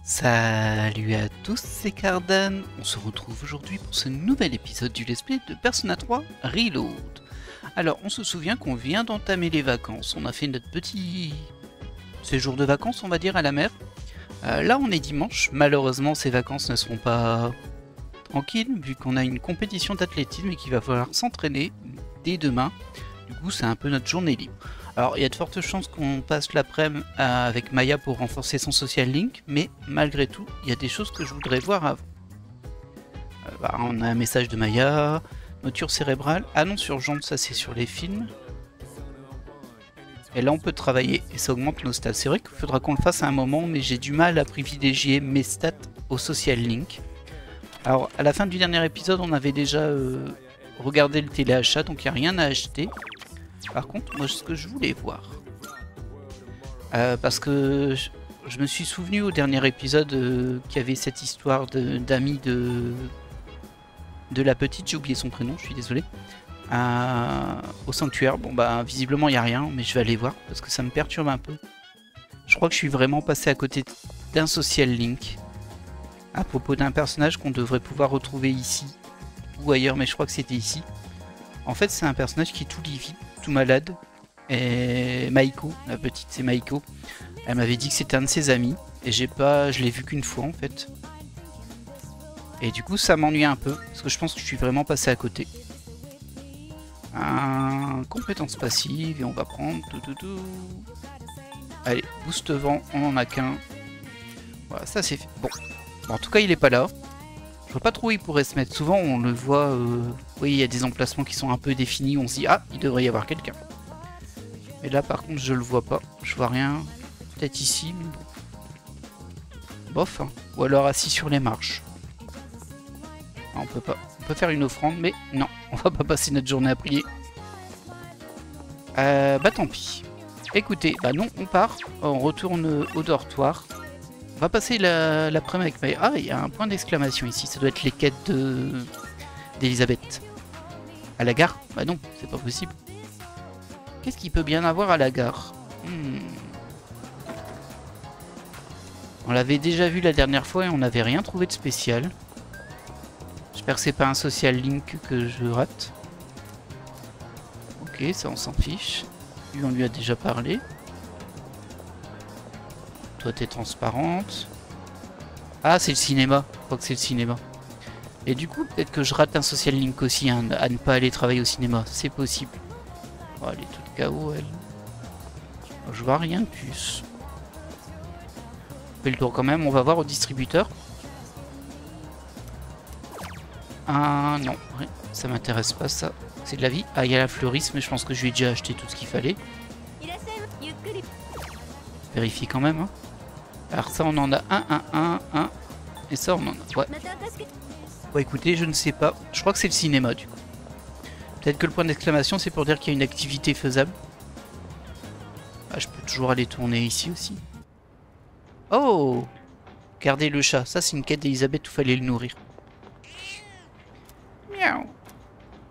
Salut à tous, c'est Cardan. On se retrouve aujourd'hui pour ce nouvel épisode du Let's Play de Persona 3 Reload. Alors, on se souvient qu'on vient d'entamer les vacances. On a fait notre petit séjour de vacances, on va dire, à la mer. Là, on est dimanche. Malheureusement, ces vacances ne seront pas tranquilles, vu qu'on a une compétition d'athlétisme et qu'il va falloir s'entraîner dès demain. Du coup, c'est un peu notre journée libre. Alors, il y a de fortes chances qu'on passe l'après-midi avec Maya pour renforcer son social link, mais malgré tout, il y a des choses que je voudrais voir avant. On a un message de Maya, moture cérébrale, annonce urgente, ça c'est sur les films. Et là, on peut travailler et ça augmente nos stats. C'est vrai qu'il faudra qu'on le fasse à un moment, mais j'ai du mal à privilégier mes stats au social link. Alors, à la fin du dernier épisode, on avait déjà regardé le téléachat, donc il n'y a rien à acheter. Par contre, moi, ce que je voulais voir, parce que je me suis souvenu au dernier épisode qu'il y avait cette histoire d'amis de la petite, j'ai oublié son prénom, je suis désolé, au sanctuaire. Bon bah visiblement il n'y a rien, mais je vais aller voir parce que ça me perturbe un peu. Je crois que je suis vraiment passé à côté d'un social link à propos d'un personnage qu'on devrait pouvoir retrouver ici ou ailleurs, mais je crois que c'était ici. En fait, c'est un personnage qui est tout livide, tout malade. Et Maiko, la petite, c'est Maiko. Elle m'avait dit que c'était un de ses amis. Et je l'ai vu qu'une fois en fait. Et du coup, ça m'ennuie un peu. Parce que je pense que je suis vraiment passé à côté. Compétence passive. Et on va prendre tout. Allez, boost vent, on en a qu'un. Voilà, ça c'est fait. Bon, en tout cas, il est pas là. Je vois pas trop où il pourrait se mettre. Souvent, on le voit. Oui, il y a des emplacements qui sont un peu définis. On se dit, ah, il devrait y avoir quelqu'un. Et là, par contre, je le vois pas. Je vois rien. Peut-être ici, mais bon. Bof. Hein. Ou alors assis sur les marches. Non, on peut pas. On peut faire une offrande, mais non. On va pas passer notre journée à prier. Bah tant pis. Écoutez, bah non, on part. On retourne au dortoir. On va passer l'après-midi avec Maya. Ah, il y a un point d'exclamation ici. Ça doit être les quêtes d'Elisabeth. À la gare? Bah non, c'est pas possible. Qu'est-ce qu'il peut bien avoir à la gare? On l'avait déjà vu la dernière fois et on n'avait rien trouvé de spécial. J'espère que c'est pas un social link que je rate. Ok, ça on s'en fiche. Lui on lui a déjà parlé. Toi t'es transparente. Ah, c'est le cinéma. Je crois que c'est le cinéma. Et du coup, peut-être que je rate un social link aussi, hein, à ne pas aller travailler au cinéma. C'est possible. Oh, elle est toute KO, elle. Je vois rien de plus. On fait le tour quand même. On va voir au distributeur. Ah non, ça m'intéresse pas ça. C'est de la vie. Ah, il y a la fleuriste, mais je pense que je lui ai déjà acheté tout ce qu'il fallait. Vérifie quand même. Hein. Alors ça, on en a un. Et ça, on en a. Ouais. Bon, écoutez, je ne sais pas. Je crois que c'est le cinéma, du coup. Peut-être que le point d'exclamation, c'est pour dire qu'il y a une activité faisable. Ah, je peux toujours aller tourner ici aussi. Oh! Gardez le chat. Ça, c'est une quête d'Elisabeth où il fallait le nourrir. Miaou.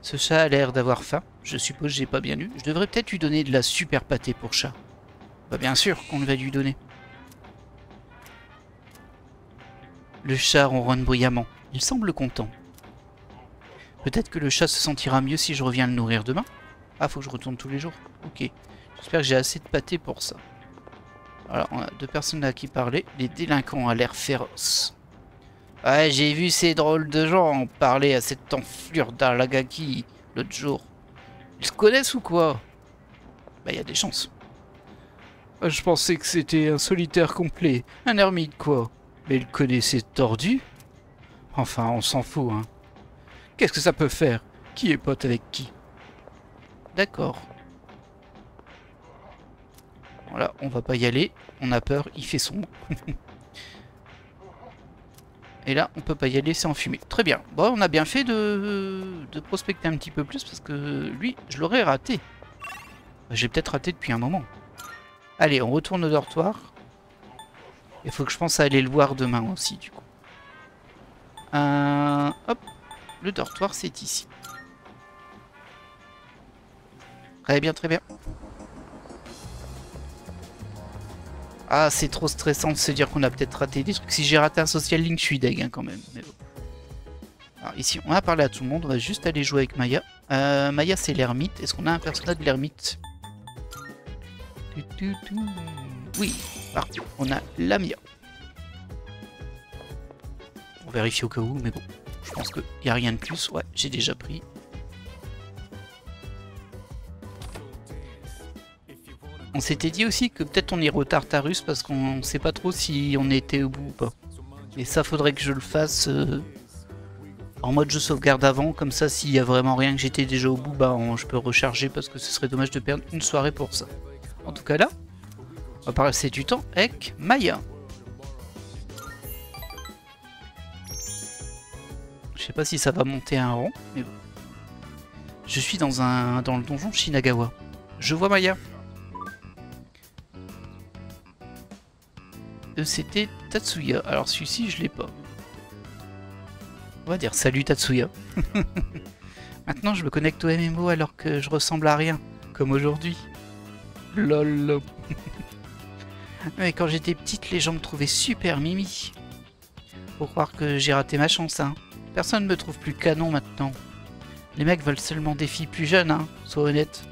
Ce chat a l'air d'avoir faim. Je suppose que j'ai pas bien lu. Je devrais peut-être lui donner de la super pâtée pour chat. Bah bien sûr qu'on va lui donner. Le chat ronronne bruyamment. Il semble content. Peut-être que le chat se sentira mieux si je reviens le nourrir demain. Ah, faut que je retourne tous les jours. Ok. J'espère que j'ai assez de pâté pour ça. Alors, on a deux personnes à qui parler. Les délinquants ont l'air féroces. Ouais, j'ai vu ces drôles de gens parler à cette enflure d'Arlagaki l'autre jour. Ils se connaissent ou quoi? Bah, il y a des chances. Je pensais que c'était un solitaire complet. Un ermite, quoi. Mais il connaissait Tordu? Enfin, on s'en fout, hein. Qu'est-ce que ça peut faire? Qui est pote avec qui? D'accord. Voilà, on va pas y aller. On a peur, il fait sombre. Et là, on peut pas y aller, c'est enfumé. Très bien. Bon, on a bien fait de prospecter un petit peu plus parce que lui, je l'aurais raté. J'ai peut-être raté depuis un moment. Allez, on retourne au dortoir. Il faut que je pense à aller le voir demain aussi, du coup. Hop. Le dortoir, c'est ici. Très bien, très bien. Ah, c'est trop stressant de se dire qu'on a peut-être raté des trucs. Si j'ai raté un social link, je suis deg hein, quand même. Mais bon. Alors ici, on va parler à tout le monde. On va juste aller jouer avec Maya. Maya, c'est l'ermite. Est-ce qu'on a un personnage de l'ermite? Oui, parfait. On a Lamia. On vérifie au cas où, mais bon. Je pense qu'il n'y a rien de plus. Ouais, j'ai déjà pris. On s'était dit aussi que peut-être on irait au Tartarus parce qu'on ne sait pas trop si on était au bout ou pas. Et ça, faudrait que je le fasse en mode je sauvegarde avant. Comme ça, s'il y a vraiment rien que j'étais déjà au bout, bah je peux recharger parce que ce serait dommage de perdre une soirée pour ça. En tout cas là, on va passer du temps avec Maya. Je sais pas si ça va monter à un rang, mais bon. Je suis dans le donjon Shinagawa. Je vois Maya. C'était Tatsuya. Alors celui-ci, je l'ai pas. On va dire salut Tatsuya. Maintenant, je me connecte au MMO alors que je ressemble à rien. Comme aujourd'hui. Lol. Mais quand j'étais petite, les gens me trouvaient super mimi. Faut croire que j'ai raté ma chance, hein. Personne ne me trouve plus canon maintenant. Les mecs veulent seulement des filles plus jeunes, hein. Sois honnête.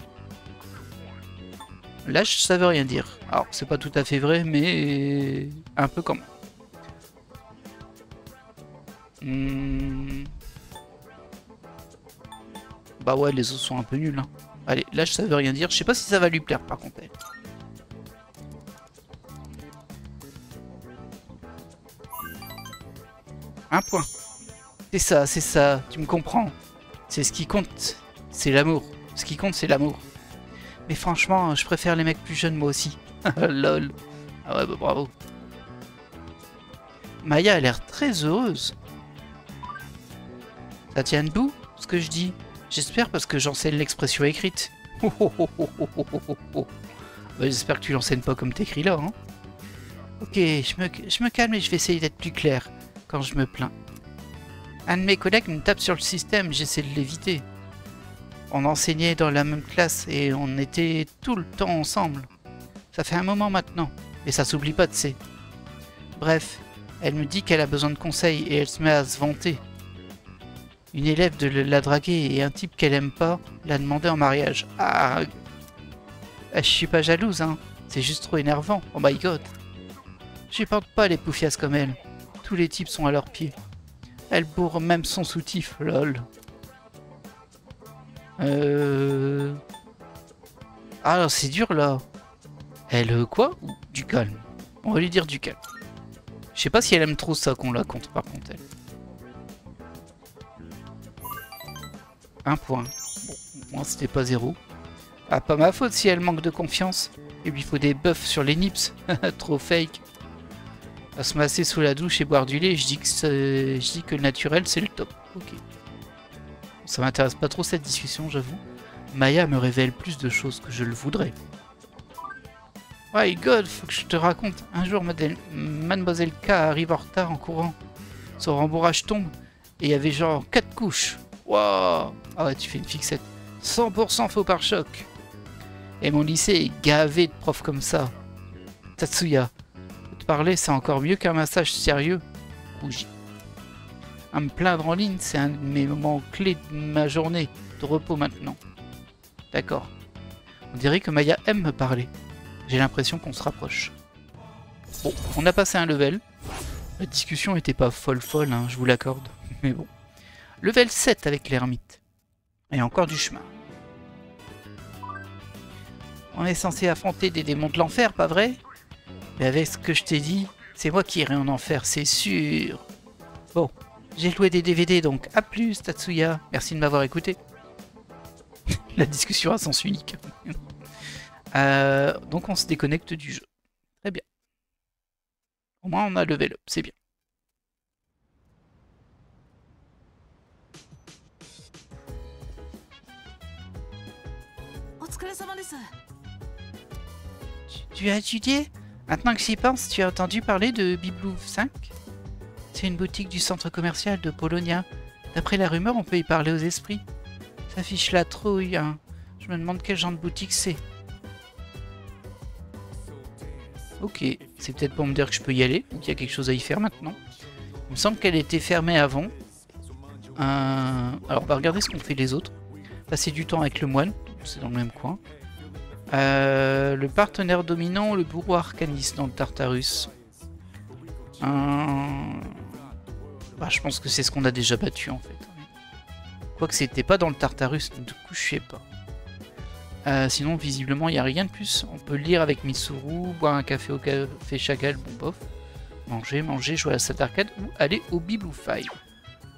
Lâche, ça veut rien dire. Alors, c'est pas tout à fait vrai, mais un peu quand même. Bah ouais, les os sont un peu nuls. Hein. Allez, lâche, ça veut rien dire. Je sais pas si ça va lui plaire, par contre. Elle. Un point. C'est ça, tu me comprends. C'est ce qui compte, c'est l'amour. Ce qui compte, c'est l'amour. Mais franchement, je préfère les mecs plus jeunes moi aussi. Lol. Ah ouais, bah bravo. Maya a l'air très heureuse. Ça tient debout, ce que je dis. J'espère parce que j'enseigne l'expression écrite. Bah, j'espère que tu l'enseignes pas comme t'écris là. Hein. Ok, je me calme et je vais essayer d'être plus clair quand je me plains. Un de mes collègues me tape sur le système, j'essaie de l'éviter. On enseignait dans la même classe et on était tout le temps ensemble. Ça fait un moment maintenant, et ça s'oublie pas de ces. Bref, elle me dit qu'elle a besoin de conseils et elle se met à se vanter. Une élève de la draguer et un type qu'elle aime pas l'a demandé en mariage. Ah, je suis pas jalouse, hein. C'est juste trop énervant. Oh my god. Je supporte pas les poufias comme elle. Tous les types sont à leurs pieds. Elle bourre même son soutif, lol. Ah, c'est dur là. Elle quoi? Du calme. On va lui dire du calme. Je sais pas si elle aime trop ça qu'on la compte par contre elle. Un point. Bon, moi c'était pas 0. Ah, pas ma faute si elle manque de confiance. Il lui faut des buffs sur les nips. Trop fake. À se masser sous la douche et boire du lait, je dis que le naturel c'est le top. Ok. Ça m'intéresse pas trop cette discussion, j'avoue. Maya me révèle plus de choses que je le voudrais. My god, faut que je te raconte. Un jour, Mademoiselle K arrive en retard en courant. Son rembourrage tombe et il y avait genre 4 couches. Waouh! Ah ouais, tu fais une fixette. 100% faux pare-choc. Et mon lycée est gavé de profs comme ça. Tatsuya, te parler, c'est encore mieux qu'un massage sérieux. Rougi. À me plaindre en ligne, c'est un de mes moments clés de ma journée de repos maintenant. D'accord. On dirait que Maya aime me parler. J'ai l'impression qu'on se rapproche. Bon, on a passé un level. La discussion était pas folle, hein, je vous l'accorde. Mais bon. Level 7 avec l'ermite. Et encore du chemin. On est censé affronter des démons de l'enfer, pas vrai? Mais avec ce que je t'ai dit, c'est moi qui irai en enfer, c'est sûr. Bon, j'ai loué des DVD, donc à plus Tatsuya. Merci de m'avoir écouté. La discussion à sens unique. Donc on se déconnecte du jeu. Très bien. Au moins on a level up, c'est bien. Tu as étudié? Maintenant que j'y pense, tu as entendu parler de Biblou 5? C'est une boutique du centre commercial de Polonia. D'après la rumeur, on peut y parler aux esprits. Ça fiche la trouille, hein. Je me demande quel genre de boutique c'est. Ok, c'est peut-être pour me dire que je peux y aller, ou qu'il y a quelque chose à y faire maintenant. Il me semble qu'elle était fermée avant. Alors on va regarder ce qu'ont fait les autres. Passer du temps avec le moine, c'est dans le même coin. Le partenaire dominant, le bourreau arcaniste dans le Tartarus. Bah, je pense que c'est ce qu'on a déjà battu en fait. Quoique c'était pas dans le Tartarus, donc du coup je sais pas. Sinon visiblement il n'y a rien de plus. On peut lire avec Mitsuru, boire un café au café Chagall, bon bof. Manger, jouer à la salle d'arcade ou aller au Bibou 5.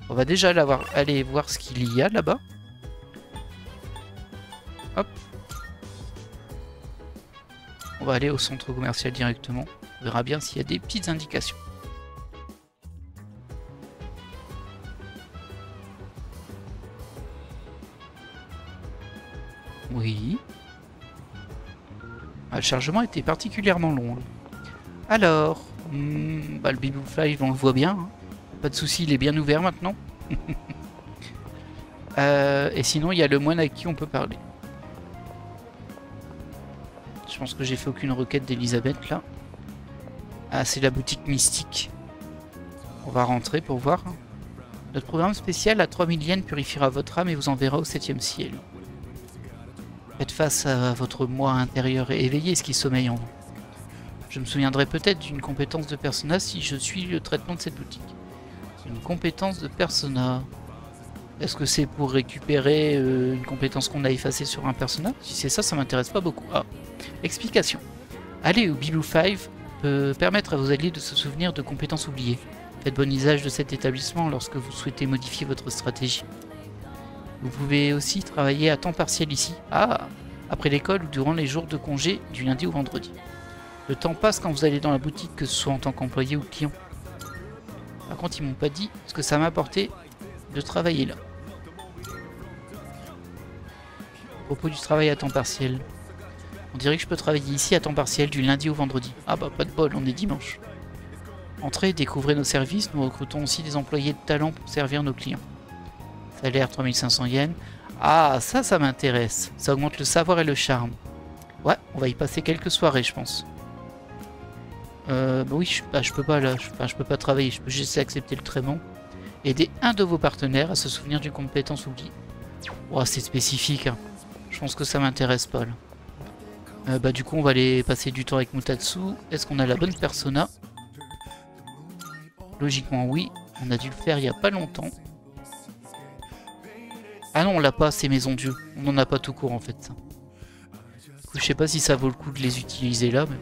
On va déjà aller voir ce qu'il y a là-bas. Hop. On va aller au centre commercial directement. On verra bien s'il y a des petites indications. Oui. Ah, le chargement était particulièrement long. Alors, bah, le Bibou 5, on le voit bien. Hein. Pas de souci, il est bien ouvert maintenant. Et sinon, il y a le moine avec qui on peut parler. Je pense que j'ai fait aucune requête d'Elisabeth là. Ah, c'est la boutique mystique. On va rentrer pour voir. Notre programme spécial à 3000 yens purifiera votre âme et vous enverra au 7e ciel. Faites face à votre moi intérieur et éveillez ce qui sommeille en vous. Je me souviendrai peut-être d'une compétence de persona si je suis le traitement de cette boutique. Une compétence de persona. Est-ce que c'est pour récupérer une compétence qu'on a effacée sur un persona? Si c'est ça, ça m'intéresse pas beaucoup. Ah. Explication. Aller au Bibou 5 peut permettre à vos alliés de se souvenir de compétences oubliées. Faites bon usage de cet établissement lorsque vous souhaitez modifier votre stratégie. Vous pouvez aussi travailler à temps partiel ici. Ah, après l'école ou durant les jours de congé du lundi au vendredi. Le temps passe quand vous allez dans la boutique, que ce soit en tant qu'employé ou client. Par contre, ils m'ont pas dit ce que ça m'a apporté de travailler là. À propos du travail à temps partiel. On dirait que je peux travailler ici à temps partiel du lundi au vendredi. Ah bah pas de bol, on est dimanche. Entrez, découvrez nos services, nous recrutons aussi des employés de talent pour servir nos clients. Salaire 3500 yens. Ah ça m'intéresse. Ça augmente le savoir et le charme. Ouais, on va y passer quelques soirées je pense. Bah oui, je peux pas là, je peux pas travailler, je peux juste accepter le traitement. Aider un de vos partenaires à se souvenir d'une compétence oubliée. Oh, c'est spécifique, hein. Je pense que ça m'intéresse pas là. Bah du coup on va aller passer du temps avec Mutatsu. Est-ce qu'on a la bonne persona? Logiquement oui, on a dû le faire il y a pas longtemps. Ah non on l'a pas, c'est Maison Dieu. On en a pas tout court en fait. Du coup, je sais pas si ça vaut le coup de les utiliser là, mais...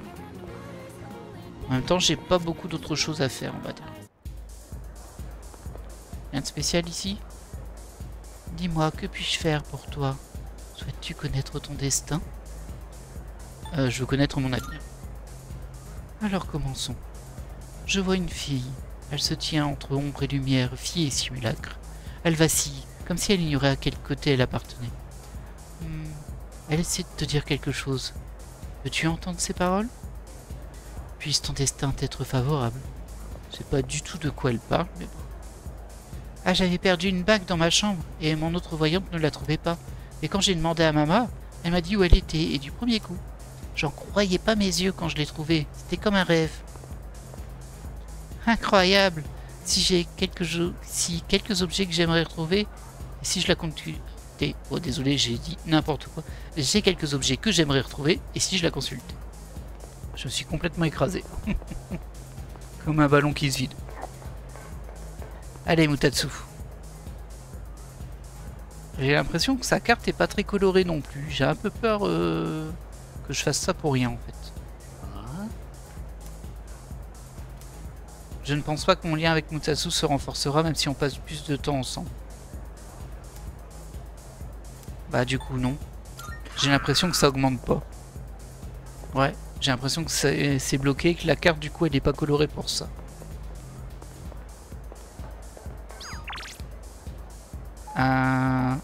En même temps j'ai pas beaucoup d'autres choses à faire on va dire. Rien de spécial ici? Dis-moi, que puis-je faire pour toi? Souhaites-tu connaître ton destin? Je veux connaître mon avenir. Alors commençons. Je vois une fille. Elle se tient entre ombre et lumière, fille et simulacre. Elle vacille, comme si elle ignorait à quel côté elle appartenait. Elle essaie de te dire quelque chose. Veux-tu entendre ses paroles? Puisse ton destin t'être favorable. Je sais pas du tout de quoi elle parle, mais bon. Ah, j'avais perdu une bague dans ma chambre, et mon autre voyante ne la trouvait pas. Et quand j'ai demandé à maman, elle m'a dit où elle était, et du premier coup. J'en croyais pas mes yeux quand je l'ai trouvée. C'était comme un rêve. Incroyable. Si quelques objets que j'aimerais retrouver, et si je la consultais... Oh, désolé, j'ai dit n'importe quoi. J'ai quelques objets que j'aimerais retrouver, et si je la consultais. Je suis complètement écrasé. Comme un ballon qui se vide. Allez, Mutatsu. J'ai l'impression que sa carte est pas très colorée non plus. J'ai un peu peur que je fasse ça pour rien en fait. Je ne pense pas que mon lien avec Mutatsu se renforcera même si on passe plus de temps ensemble. Bah du coup non. J'ai l'impression que ça augmente pas. Ouais, j'ai l'impression que c'est bloqué, que la carte du coup elle n'est pas colorée pour ça. Ah,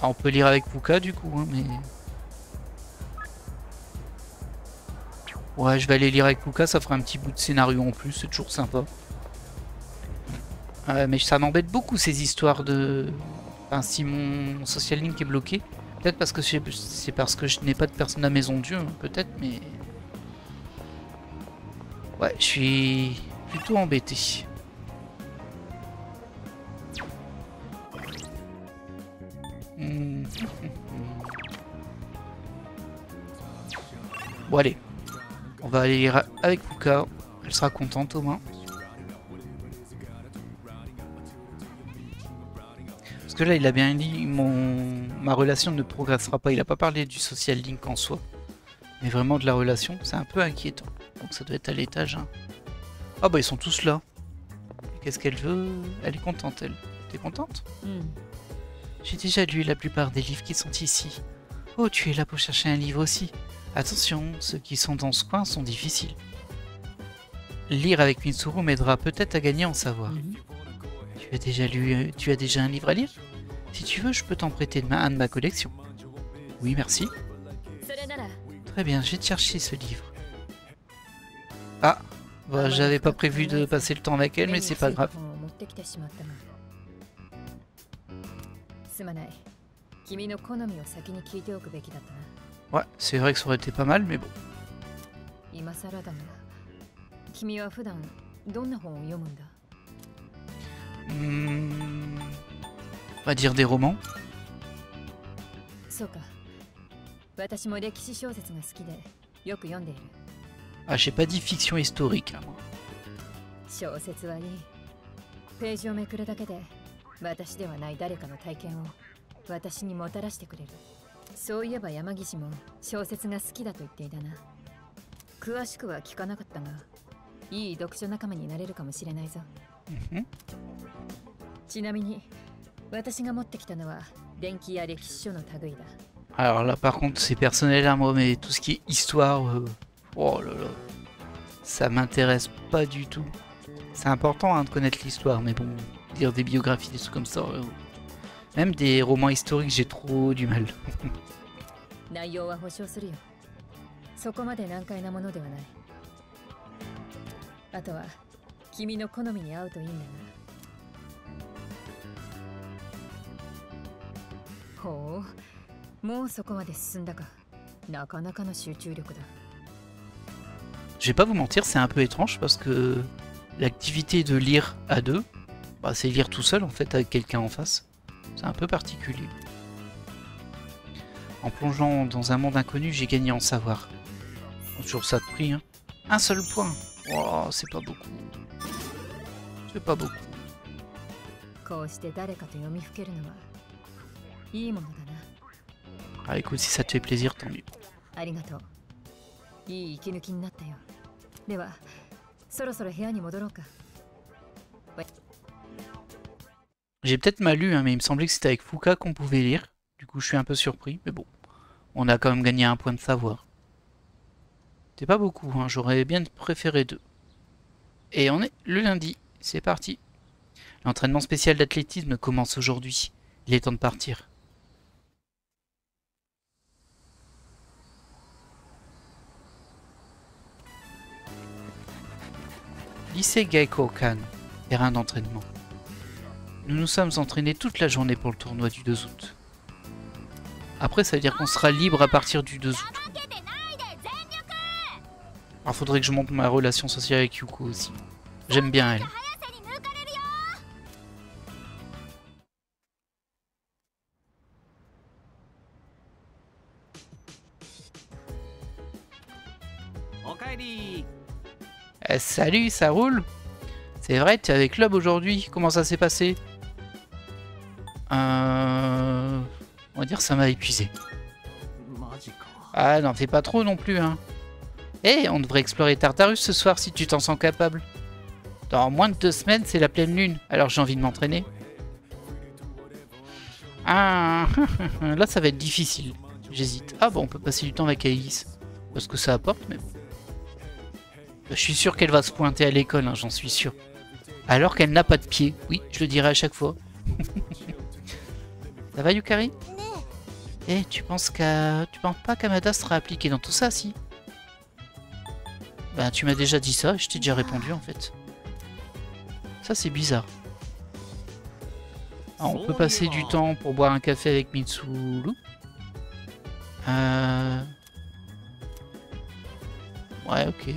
on peut lire avec Puka du coup, hein, mais... Ouais, je vais aller lire avec Puka, ça fera un petit bout de scénario en plus, c'est toujours sympa. Mais ça m'embête beaucoup ces histoires de... Enfin, si mon social link est bloqué, peut-être parce que c'est parce que je n'ai pas de personne à Maison Dieu, hein, peut-être, mais... Ouais, je suis plutôt embêté. Bon allez, on va aller lire avec Fuka, elle sera contente au moins. Parce que là il a bien dit, ma relation ne progressera pas, il a pas parlé du social link en soi. Mais vraiment de la relation, c'est un peu inquiétant. Donc ça doit être à l'étage. Hein. Ah bah ils sont tous là. Qu'est-ce qu'elle veut? Elle est contente elle. T'es contente? J'ai déjà lu la plupart des livres qui sont ici. Oh, tu es là pour chercher un livre aussi. Attention, ceux qui sont dans ce coin sont difficiles. Lire avec Mitsuru m'aidera peut-être à gagner en savoir. Tu as déjà un livre à lire? Si tu veux, je peux t'en prêter un de ma collection. Oui, merci. Très bien, je vais te chercher ce livre. Ah, bah, j'avais pas prévu de passer le temps avec elle, mais c'est pas grave. Ouais, c'est vrai que ça aurait été pas mal, mais bon. On va dire des romans. Ah, j'ai pas dit fiction historique, hein, moi. Alors là, par contre, c'est personnel à moi, mais tout ce qui est histoire, oh là là, ça m'intéresse pas du tout. C'est important hein, de connaître l'histoire, mais bon, lire des biographies, des trucs comme ça, même des romans historiques, j'ai trop du mal. Je vais pas vous mentir, c'est un peu étrange parce que l'activité de lire à deux, bah, c'est lire tout seul en fait avec quelqu'un en face. C'est un peu particulier. En plongeant dans un monde inconnu, j'ai gagné en savoir. Toujours ça de prix, hein. Un seul point. Oh, c'est pas beaucoup. C'est pas beaucoup. Ah écoute, si ça te fait plaisir, tant mieux. J'ai peut-être mal lu, hein, mais il me semblait que c'était avec Fuka qu'on pouvait lire. Du coup, je suis un peu surpris, mais bon. On a quand même gagné un point de savoir. C'est pas beaucoup, hein, j'aurais bien préféré 2. Et on est le lundi, c'est parti. L'entraînement spécial d'athlétisme commence aujourd'hui. Il est temps de partir. Lycée Gaikokan, terrain d'entraînement. Nous nous sommes entraînés toute la journée pour le tournoi du 2 août. Après, ça veut dire qu'on sera libre à partir du 2 août. Alors, faudrait que je monte ma relation sociale avec Yuko aussi. J'aime bien elle. Salut, ça roule? C'est vrai, tu es avec Club aujourd'hui. Comment ça s'est passé? On va dire ça m'a épuisé. Ah, n'en fais pas trop non plus, hein. Eh, on devrait explorer Tartarus ce soir si tu t'en sens capable. Dans moins de 2 semaines, c'est la pleine lune, alors j'ai envie de m'entraîner. Ah, là ça va être difficile. J'hésite. Ah bon, on peut passer du temps avec Alice. Parce que ça apporte, mais bon. Je suis sûr qu'elle va se pointer à l'école, hein, j'en suis sûr. Alors qu'elle n'a pas de pied. Oui, je le dirai à chaque fois. Ça va, Yukari? Eh, tu penses pas qu'Amada sera appliqué dans tout ça, si? Ben, tu m'as déjà dit ça, je t'ai déjà répondu, en fait. Ça, c'est bizarre. Alors, on peut passer du temps pour boire un café avec Mitsuru. Ouais, ok.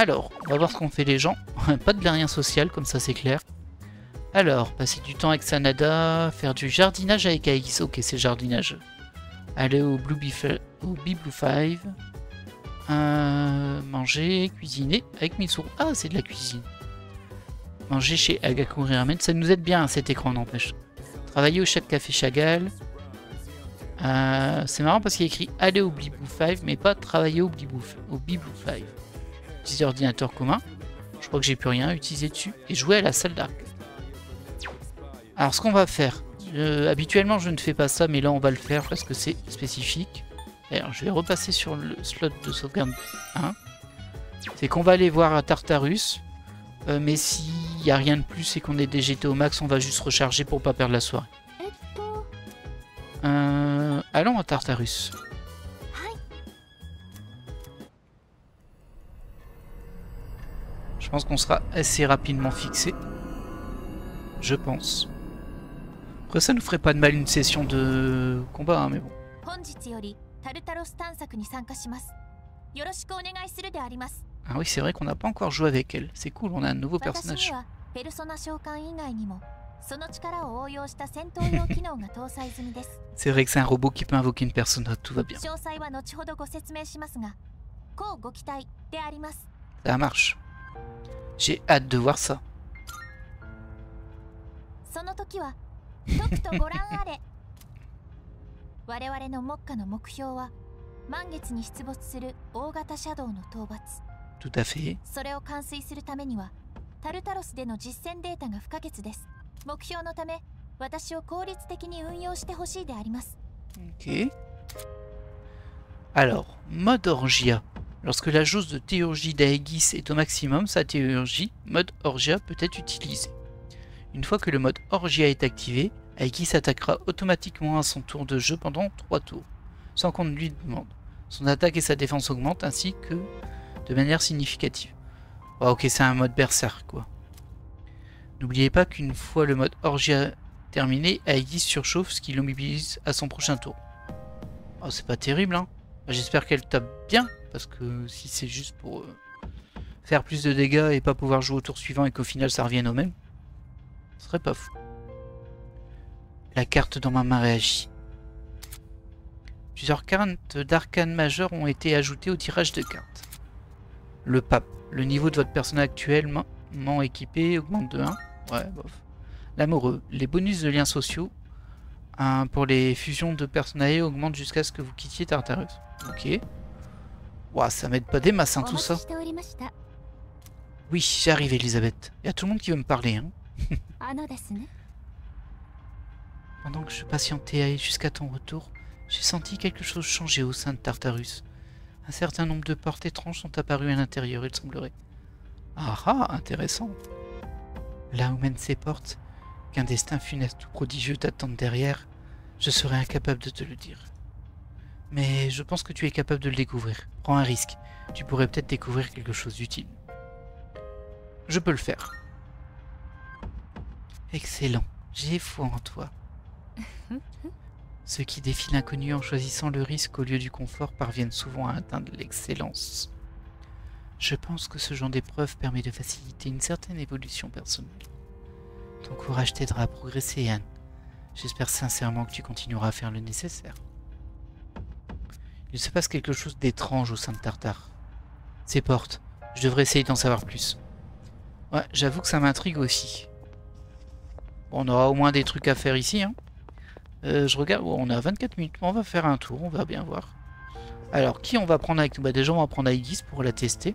Alors, on va voir ce qu'ont fait les gens. Pas de rien social, comme ça c'est clair. Alors, passer du temps avec Sanada, faire du jardinage avec Aegis. Ok, c'est jardinage. Aller au Blue Blue Five. Manger, cuisiner avec Mitsuru. Ah, c'est de la cuisine. Manger chez Agakuri Ramen. Ça nous aide bien, cet écran, n'empêche. Travailler au Café Chagall. C'est marrant parce qu'il y a écrit aller au Blue Five, mais pas travailler au Blue Five. Utiliser ordinateur commun. Je crois que j'ai plus rien à utiliser dessus. Et jouer à la salle d'arc. Alors, ce qu'on va faire. Habituellement, je ne fais pas ça, mais là, on va le faire parce que c'est spécifique. D'ailleurs, je vais repasser sur le slot de sauvegarde 1. C'est qu'on va aller voir à Tartarus. Mais s'il n'y a rien de plus et qu'on est DGT au max, on va juste recharger pour pas perdre la soirée. Allons à Tartarus. Je pense qu'on sera assez rapidement fixé. Je pense. Après ça nous ferait pas de mal une session de combat, hein, mais bon. Ah oui, c'est vrai qu'on n'a pas encore joué avec elle. C'est cool, on a un nouveau personnage. C'est vrai que c'est un robot qui peut invoquer une personne, tout va bien. Ça marche. J'ai hâte de voir ça. Tout à fait. Ok. Alors, mode Orgia. Lorsque la jauge de théurgie d'Aegis est au maximum, sa théurgie, mode Orgia, peut être utilisée. Une fois que le mode Orgia est activé, Aegis attaquera automatiquement à son tour de jeu pendant 3 tours, sans qu'on ne lui demande. Son attaque et sa défense augmentent ainsi que de manière significative. Oh, ok, c'est un mode berserk quoi. N'oubliez pas qu'une fois le mode Orgia terminé, Aegis surchauffe, ce qui l'immobilise à son prochain tour. Oh, c'est pas terrible, hein. J'espère qu'elle tape bien, parce que si c'est juste pour faire plus de dégâts et pas pouvoir jouer au tour suivant et qu'au final ça revienne au même, ce serait pas fou. La carte dans ma main réagit. Plusieurs cartes d'arcane majeures ont été ajoutées au tirage de cartes. Le pape. Le niveau de votre personnage actuellement équipé augmente de 1. Ouais, bof. L'amoureux. Les bonus de liens sociaux pour les fusions de personnages augmentent jusqu'à ce que vous quittiez Tartarus. Ok. Ouah, ça m'aide pas des masses, hein, tout ça. Oui, j'arrive, Elisabeth. Il y a tout le monde qui veut me parler, hein. Pendant que je patientais jusqu'à ton retour, j'ai senti quelque chose changer au sein de Tartarus. Un certain nombre de portes étranges sont apparues à l'intérieur, il semblerait. Ah ah, intéressant. Là où mènent ces portes, qu'un destin funeste ou prodigieux t'attende derrière, je serais incapable de te le dire. Mais je pense que tu es capable de le découvrir. Prends un risque. Tu pourrais peut-être découvrir quelque chose d'utile. Je peux le faire. Excellent. J'ai foi en toi. Ceux qui défient l'inconnu en choisissant le risque au lieu du confort parviennent souvent à atteindre l'excellence. Je pense que ce genre d'épreuve permet de faciliter une certaine évolution personnelle. Ton courage t'aidera à progresser, Anne. J'espère sincèrement que tu continueras à faire le nécessaire. Il se passe quelque chose d'étrange au sein de Tartare. Ces portes, je devrais essayer d'en savoir plus. Ouais, j'avoue que ça m'intrigue aussi. Bon, on aura au moins des trucs à faire ici, hein. Je regarde, oh, on a 24 minutes, on va faire un tour, on va bien voir. Alors, qui on va prendre avec nous? Bah déjà, on va prendre Aegis pour la tester.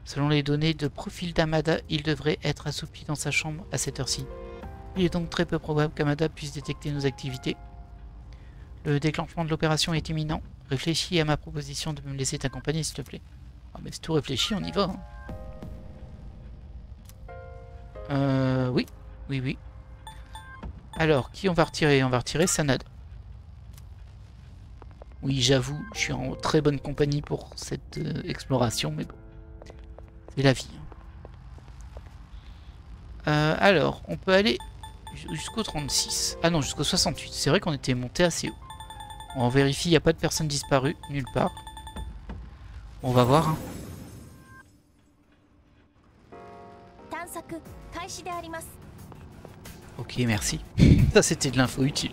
Selon les données de profil d'Amada, il devrait être assoupi dans sa chambre à cette heure-ci. Il est donc très peu probable qu'Amada puisse détecter nos activités. Le déclenchement de l'opération est imminent. Réfléchis à ma proposition de me laisser t'accompagner, s'il te plaît. Ah, mais c'est tout réfléchi, on y va. Hein. Oui. Oui. Alors, qui on va retirer? On va retirer Sanada. Oui, j'avoue, je suis en très bonne compagnie pour cette exploration, mais bon. C'est la vie. Alors, on peut aller jusqu'au 36. Ah non, jusqu'au 68. C'est vrai qu'on était monté assez haut. On vérifie, il n'y a pas de personne disparue, nulle part. On va voir. Hein. Ok, merci. Ça, c'était de l'info utile.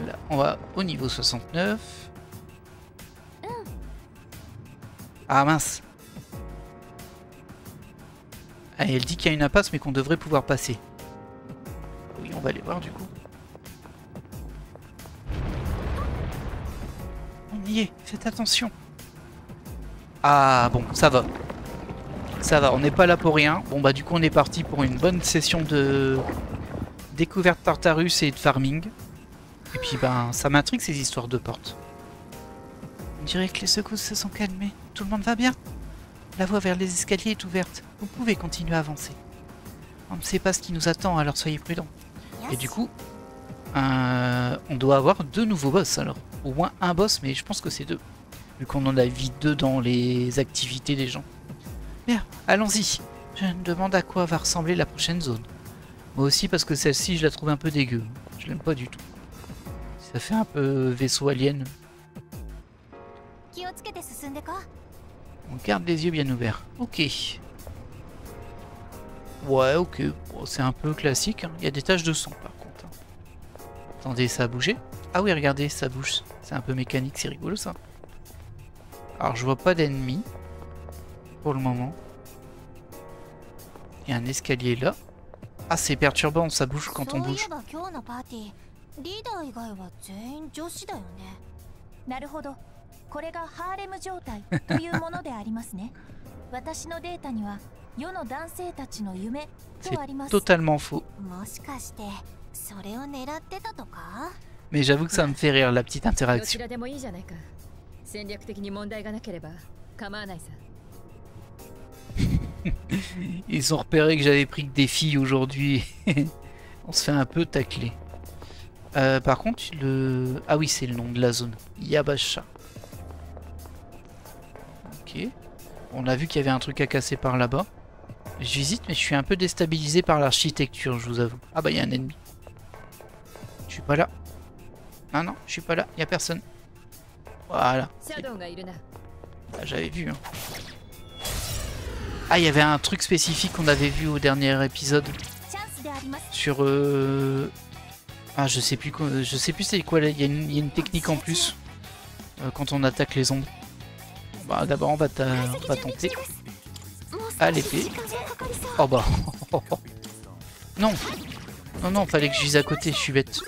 Là, on va au niveau 69. Ah mince. Ah, elle dit qu'il y a une impasse mais qu'on devrait pouvoir passer. Oui, on va aller voir du coup. On y est, faites attention. Ah bon, ça va. Ça va, on n'est pas là pour rien. Bon bah du coup on est parti pour une bonne session de découverte Tartarus et de farming. Et puis ben ça m'intrigue ces histoires de portes. On dirait que les secousses se sont calmées. Tout le monde va bien? La voie vers les escaliers est ouverte. Vous pouvez continuer à avancer. On ne sait pas ce qui nous attend, alors soyez prudents. Et du coup, on doit avoir 2 nouveaux boss alors. Au moins un boss, mais je pense que c'est 2. Vu qu'on en a vite 2 dans les activités des gens. Bien, allons-y. Je me demande à quoi va ressembler la prochaine zone. Moi aussi parce que celle-ci je la trouve un peu dégueu. Je l'aime pas du tout. Ça fait un peu vaisseau alien. On garde les yeux bien ouverts. Ok. Ouais, ok. Bon, c'est un peu classique. Hein. Il y a des taches de sang par contre. Hein. Attendez, ça a bougé? Ah oui, regardez, ça bouge. C'est un peu mécanique, c'est rigolo ça. Alors je vois pas d'ennemis. Pour le moment. Il y a un escalier là. Ah, c'est perturbant, ça bouge quand on bouge. C'est totalement faux. Mais j'avoue que ça me fait rire la petite interaction. Ils ont repéré que j'avais pris que des filles aujourd'hui. On se fait un peu tacler. Par contre, le... Ah oui, c'est le nom de la zone. Yabasha. Ok. On a vu qu'il y avait un truc à casser par là-bas. Je visite, mais je suis un peu déstabilisé par l'architecture, je vous avoue. Ah bah, il y a un ennemi. Je suis pas là. Non, non, je suis pas là. Il y a personne. Voilà. Ah, j'avais vu, hein. Ah, il y avait un truc spécifique qu'on avait vu au dernier épisode. Sur... Ah, je sais plus c'est quoi là. Il y a une technique en plus. Quand on attaque les ombres. Bah, d'abord, on va tenter. Ah, l'épée. Oh bah. Non. Non, non, fallait que je vise à côté. Je suis bête.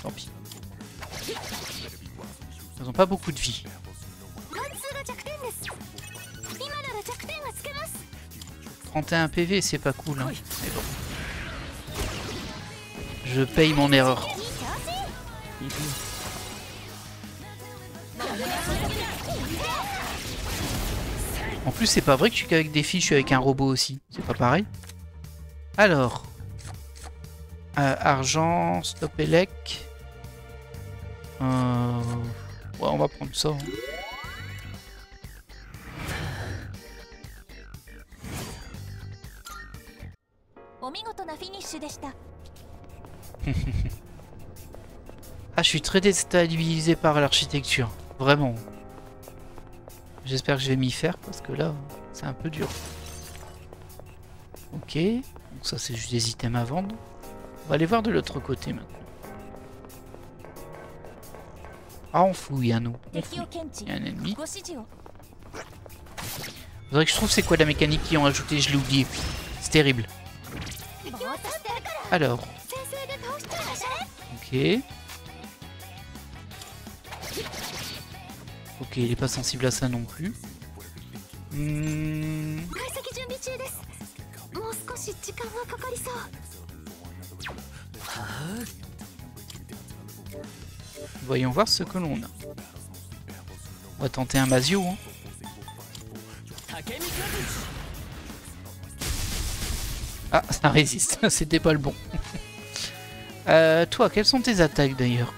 Tant pis. Ils ont pas beaucoup de vie. 31 PV, c'est pas cool, hein. Mais bon. Je paye mon erreur. En plus, c'est pas vrai que je suis qu'avec des filles, je suis avec un robot aussi. C'est pas pareil. Alors. Argent, stop elec. Ouais, on va prendre ça. Hein. Ah, je suis très déstabilisé par l'architecture. Vraiment. J'espère que je vais m'y faire parce que là, c'est un peu dur. Ok. Donc ça, c'est juste des items à vendre. On va aller voir de l'autre côté maintenant. Ah, on fouille, hein, nous. On fouille. Il y a un ennemi. Faudrait que je trouve c'est quoi la mécanique qu'ils ont ajouté, je l'ai oublié. C'est terrible. Alors. Ok. Ok, il est pas sensible à ça non plus. Voyons voir ce que l'on a. On va tenter un Mazio. Hein. Ah, ça résiste. C'était pas le bon. Toi, quelles sont tes attaques d'ailleurs?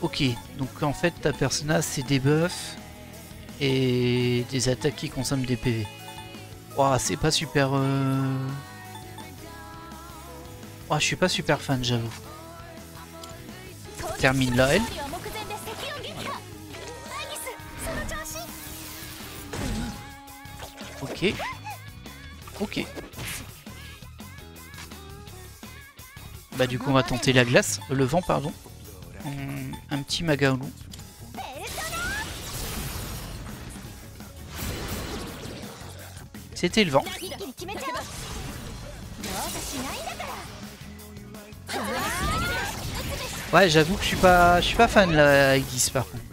Ok, donc en fait ta personnage c'est des buffs et des attaques qui consomment des PV. Ouah, c'est pas super... Ouais, Oh, je suis pas super fan, j'avoue. Termine là, elle. Ok. Ok. Bah du coup on va tenter la glace, le vent pardon. Un petit Magalu. C'était le vent. Ouais, j'avoue que je suis pas fan là avec 10 par contre.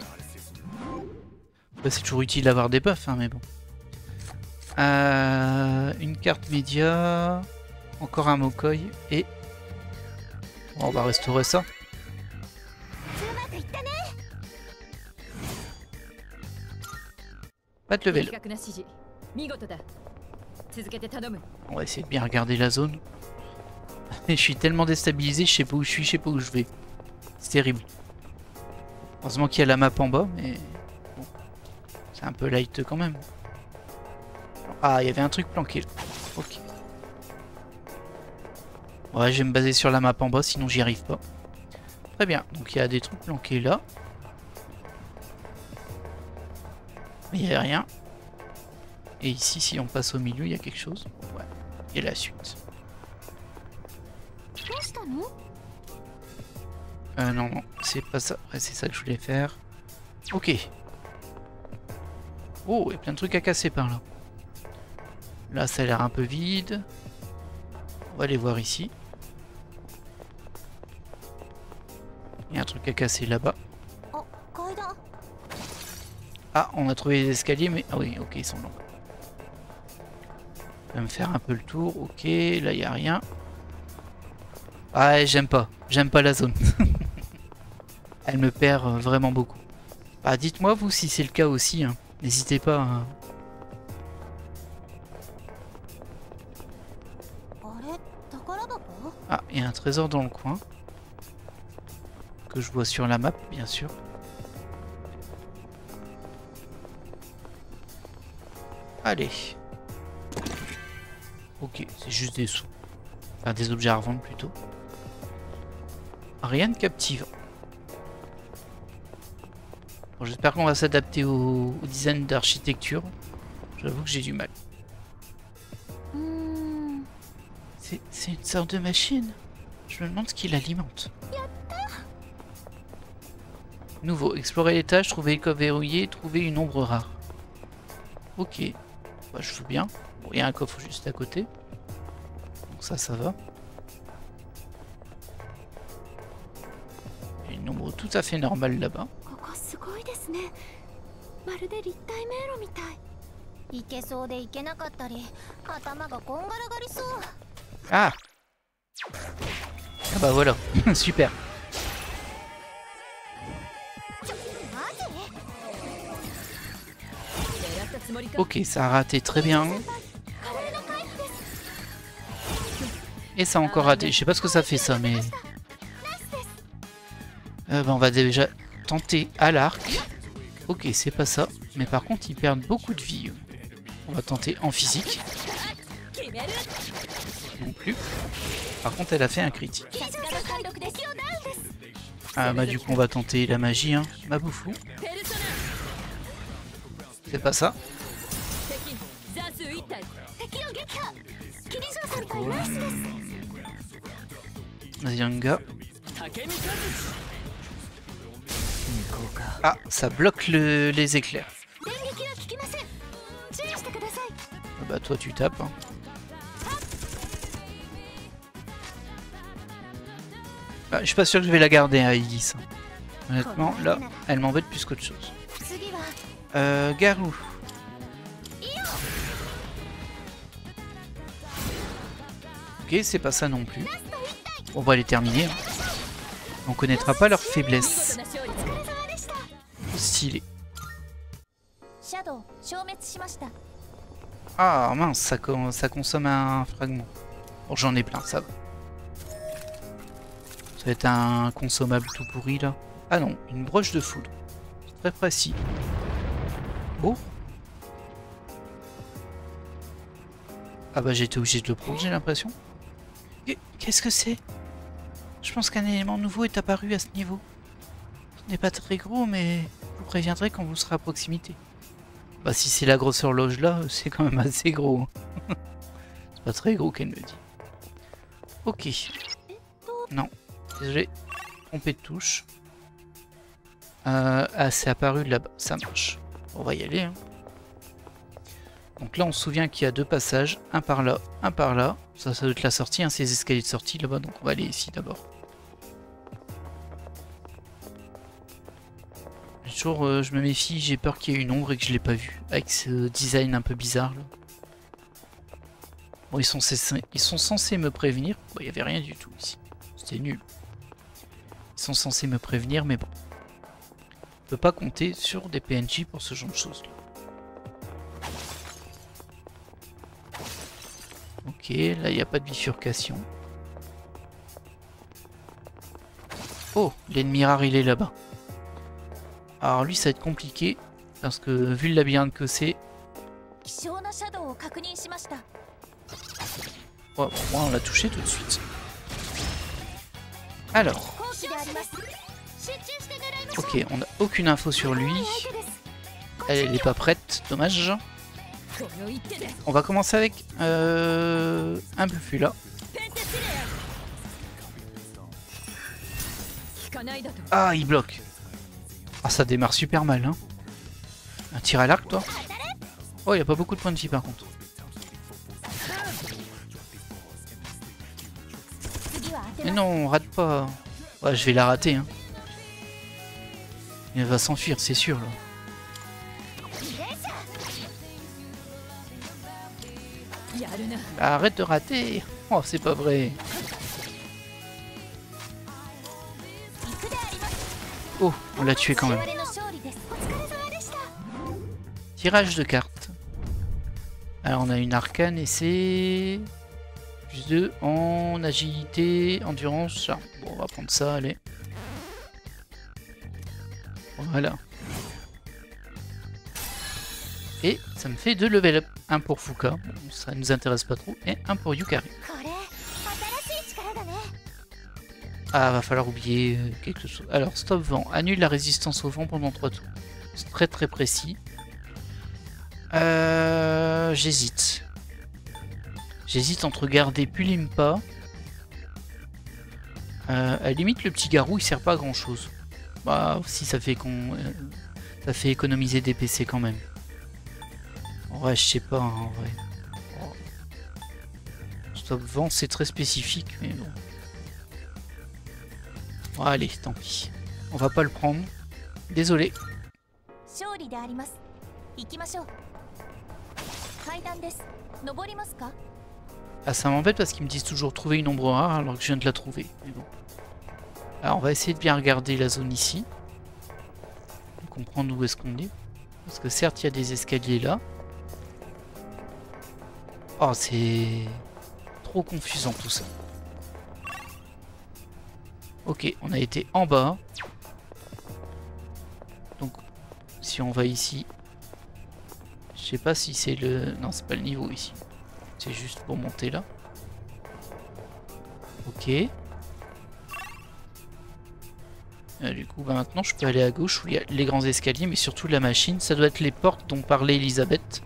Bah, c'est toujours utile d'avoir des buffs, hein, mais bon. Une carte média, encore un Mokoi et bon, on va restaurer ça. Pas de level. On va essayer de bien regarder la zone. Je suis tellement déstabilisé, je sais pas où je suis, je sais pas où je vais. C'est terrible. Heureusement qu'il y a la map en bas, mais bon, c'est un peu light quand même. Ah, il y avait un truc planqué là. Ok. Ouais, je vais me baser sur la map en bas, sinon j'y arrive pas. Très bien, donc il y a des trucs planqués là. Mais il n'y a rien. Et ici, si on passe au milieu, il y a quelque chose. Ouais, et la suite. Non, non, c'est pas ça. Ouais, c'est ça que je voulais faire. Ok. Oh, il y a plein de trucs à casser par là. Là, ça a l'air un peu vide. On va aller voir ici. Il y a un truc à casser là-bas. Ah, on a trouvé les escaliers, mais... Ah oui, ok, ils sont longs. Je vais me faire un peu le tour. Ok, là, il n'y a rien. Ah, j'aime pas. J'aime pas la zone. Elle me perd vraiment beaucoup. Bah, dites-moi, vous, si c'est le cas aussi. Hein. N'hésitez pas. Hein. Ah, il y a un trésor dans le coin. Que je vois sur la map, bien sûr. Allez. Ok, c'est juste des sous. Enfin, des objets à revendre plutôt. Rien de captivant. Bon, j'espère qu'on va s'adapter au design d'architecture. J'avoue que j'ai du mal. C'est une sorte de machine. Je me demande ce qui l'alimente. Nouveau, explorer l'étage, trouver les coffres verrouillés, trouver une ombre rare. Ok, bah, je veux bien. Bon, il y a un coffre juste à côté. Donc ça va. Il y a une ombre tout à fait normale là-bas. Ah! Ah bah voilà, super. Ok, ça a raté très bien. Et ça a encore raté. Je sais pas ce que ça fait ça, mais... bah, on va déjà tenter à l'arc. Ok, c'est pas ça. Mais par contre, ils perdent beaucoup de vie. On va tenter en physique. Non plus. Par contre, elle a fait un critique. Ah bah du coup, on va tenter la magie, hein. Maboufou. C'est pas ça. Zyanga. Ah, ça bloque les éclairs. Ah bah toi tu tapes. Hein. Ah, je suis pas sûr que je vais la garder à Elise. Honnêtement, là, elle m'embête plus qu'autre chose. Garou. Ok, c'est pas ça non plus. On va les terminer. Hein. On connaîtra pas leur faiblesse. Stylé. Ah mince, ça consomme un fragment. Bon, j'en ai plein, ça va. Ça va être un consommable tout pourri là. Ah non, une broche de foudre. Très précis. Oh. Ah bah j'ai été obligé de le prendre, j'ai l'impression. Qu'est-ce que c'est? Je pense qu'un élément nouveau est apparu à ce niveau. Ce n'est pas très gros, mais je vous préviendrai quand vous serez à proximité. Bah si c'est la grosse horloge là, c'est quand même assez gros. C'est pas très gros qu'elle me dit. Ok. Non, désolé. Trompé de touche. Ah, c'est apparu là-bas, ça marche. On va y aller. Hein. Donc là, on se souvient qu'il y a 2 passages, un par là, un par là. Ça doit être la sortie, hein, ces escaliers de sortie là-bas, donc on va aller ici d'abord. Toujours, je me méfie, j'ai peur qu'il y ait une ombre et que je l'ai pas vue, avec ce design un peu bizarre là. Bon, ils sont censés me prévenir. Bon, il n'y avait rien du tout ici. C'était nul. Ils sont censés me prévenir, mais bon. On peut pas compter sur des PNJ pour ce genre de choses. Ok, là il n'y a pas de bifurcation. Oh, l'ennemi rare il est là-bas. Alors lui ça va être compliqué, parce que vu le labyrinthe que c'est... Ouais, bon, moi on l'a touché tout de suite. Alors. Ok, on n'a aucune info sur lui. Elle n'est pas prête, dommage. On va commencer avec un buffet là. Ah, il bloque. Ah, ça démarre super mal, hein. Un tir à l'arc, toi? Oh, il n'y a pas beaucoup de points de vie par contre. Mais non, on rate pas. Ouais, je vais la rater, hein. Elle va s'enfuir, c'est sûr, là. Arrête de rater. Oh, c'est pas vrai. Oh, on l'a tué quand même. Tirage de cartes. Alors, on a une arcane et c'est... Plus 2 en agilité, endurance, charme. Bon, on va prendre ça, allez. Voilà. Et ça me fait 2 level up. Un pour Fuka, bon, ça nous intéresse pas trop, et un pour Yukari. Ah, va falloir oublier quelque chose. Alors, stop vent. Annule la résistance au vent pendant 3 tours. C'est très très précis. J'hésite. J'hésite entre garder Pulimpa. À la limite, le petit garou, il sert pas à grand chose. Bah, si ça fait ça fait économiser des PC quand même. En vrai, je sais pas, hein, en vrai. Oh. Stop vent, c'est très spécifique, mais bon. Bon, allez, tant pis. On va pas le prendre. Désolé. Ah, ça m'embête parce qu'ils me disent toujours trouver une ombre rare alors que je viens de la trouver. Mais bon. Alors, on va essayer de bien regarder la zone ici. Pour comprendre où est-ce qu'on est. Parce que certes, il y a des escaliers là. Oh, c'est trop confusant tout ça. Ok, on a été en bas. Donc, si on va ici... Je sais pas si c'est le... Non, c'est pas le niveau ici. C'est juste pour monter là. Ok. Du coup, bah maintenant, je peux aller à gauche où il y a les grands escaliers, mais surtout la machine. Ça doit être les portes dont parlait Elisabeth.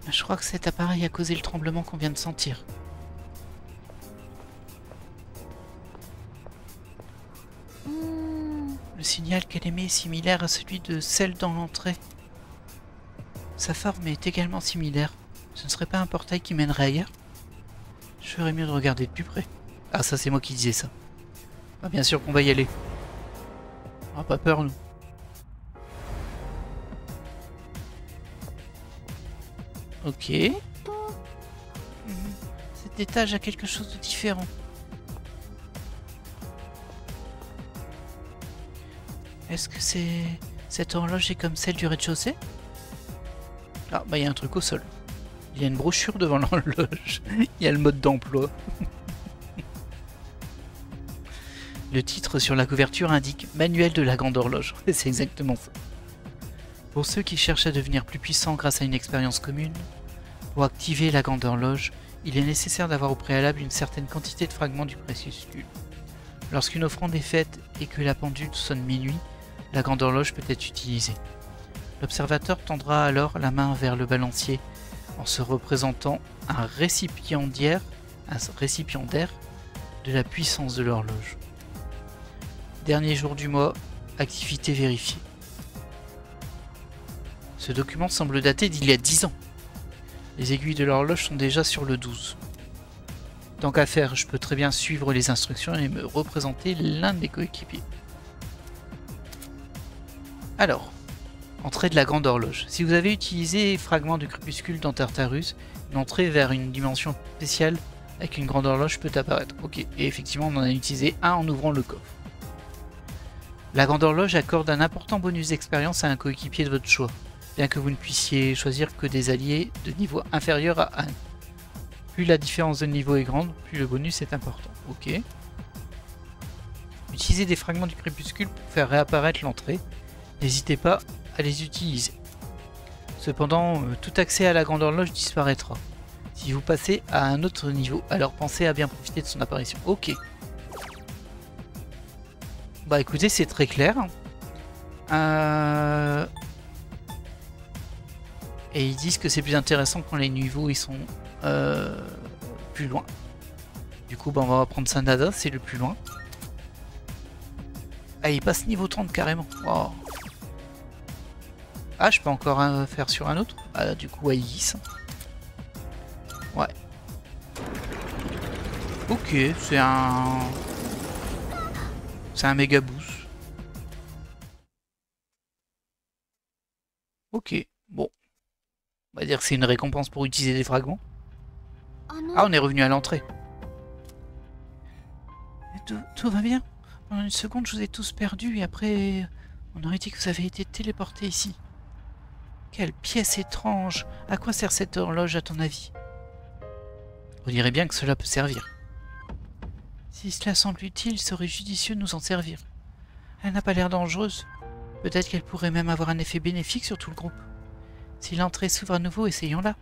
Je crois que cet appareil a causé le tremblement qu'on vient de sentir. Le signal qu'elle émet est similaire à celui de celle dans l'entrée. Sa forme est également similaire. Ce ne serait pas un portail qui mènerait ailleurs? Je ferais mieux de regarder de plus près. Ah, ça c'est moi qui disais ça. Ah, bien sûr qu'on va y aller. On n'a pas peur, nous. Ok. Cet étage a quelque chose de différent. Est-ce que cette horloge est comme celle du rez-de-chaussée? Ah, bah il y a un truc au sol. Il y a une brochure devant l'horloge. Il y a le mode d'emploi. Le titre sur la couverture indique « Manuel de la grande horloge ». C'est exactement ça. Pour ceux qui cherchent à devenir plus puissants grâce à une expérience commune, pour activer la grande horloge, il est nécessaire d'avoir au préalable une certaine quantité de fragments du crépuscule. Lorsqu'une offrande est faite et que la pendule sonne minuit, la grande horloge peut être utilisée. L'observateur tendra alors la main vers le balancier en se représentant un récipiendaire de la puissance de l'horloge. Dernier jour du mois, activité vérifiée. Ce document semble dater d'il y a 10 ans. Les aiguilles de l'horloge sont déjà sur le 12. Tant qu'à faire, je peux très bien suivre les instructions et me représenter l'un de mes coéquipiers. Alors, entrée de la grande horloge. Si vous avez utilisé fragment du crépuscule dans Tartarus, une entrée vers une dimension spéciale avec une grande horloge peut apparaître. Ok, et effectivement on en a utilisé un en ouvrant le coffre. La grande horloge accorde un important bonus d'expérience à un coéquipier de votre choix, bien que vous ne puissiez choisir que des alliés de niveau inférieur à 1. Plus la différence de niveau est grande, plus le bonus est important. Ok. Utilisez des fragments du crépuscule pour faire réapparaître l'entrée. N'hésitez pas à les utiliser. Cependant, tout accès à la grande horloge disparaîtra si vous passez à un autre niveau, alors pensez à bien profiter de son apparition. Ok. Bah écoutez, c'est très clair. Et ils disent que c'est plus intéressant quand les niveaux ils sont plus loin. Du coup, bah, on va prendre Sanada, c'est le plus loin. Ah, il passe niveau 30 carrément. Oh. Ah, je peux encore faire sur un autre. Ah, du coup, Aegis. Ouais. Ok, c'est un... C'est un méga boost. Ok, bon. On va dire que c'est une récompense pour utiliser des fragments. Ah, on est revenu à l'entrée. Tout va bien? Pendant une seconde, je vous ai tous perdus et après, on aurait dit que vous avez été téléportés ici. Quelle pièce étrange! À quoi sert cette horloge à ton avis? On dirait bien que cela peut servir. Si cela semble utile, il serait judicieux de nous en servir. Elle n'a pas l'air dangereuse. Peut-être qu'elle pourrait même avoir un effet bénéfique sur tout le groupe. Si l'entrée s'ouvre à nouveau, essayons-la.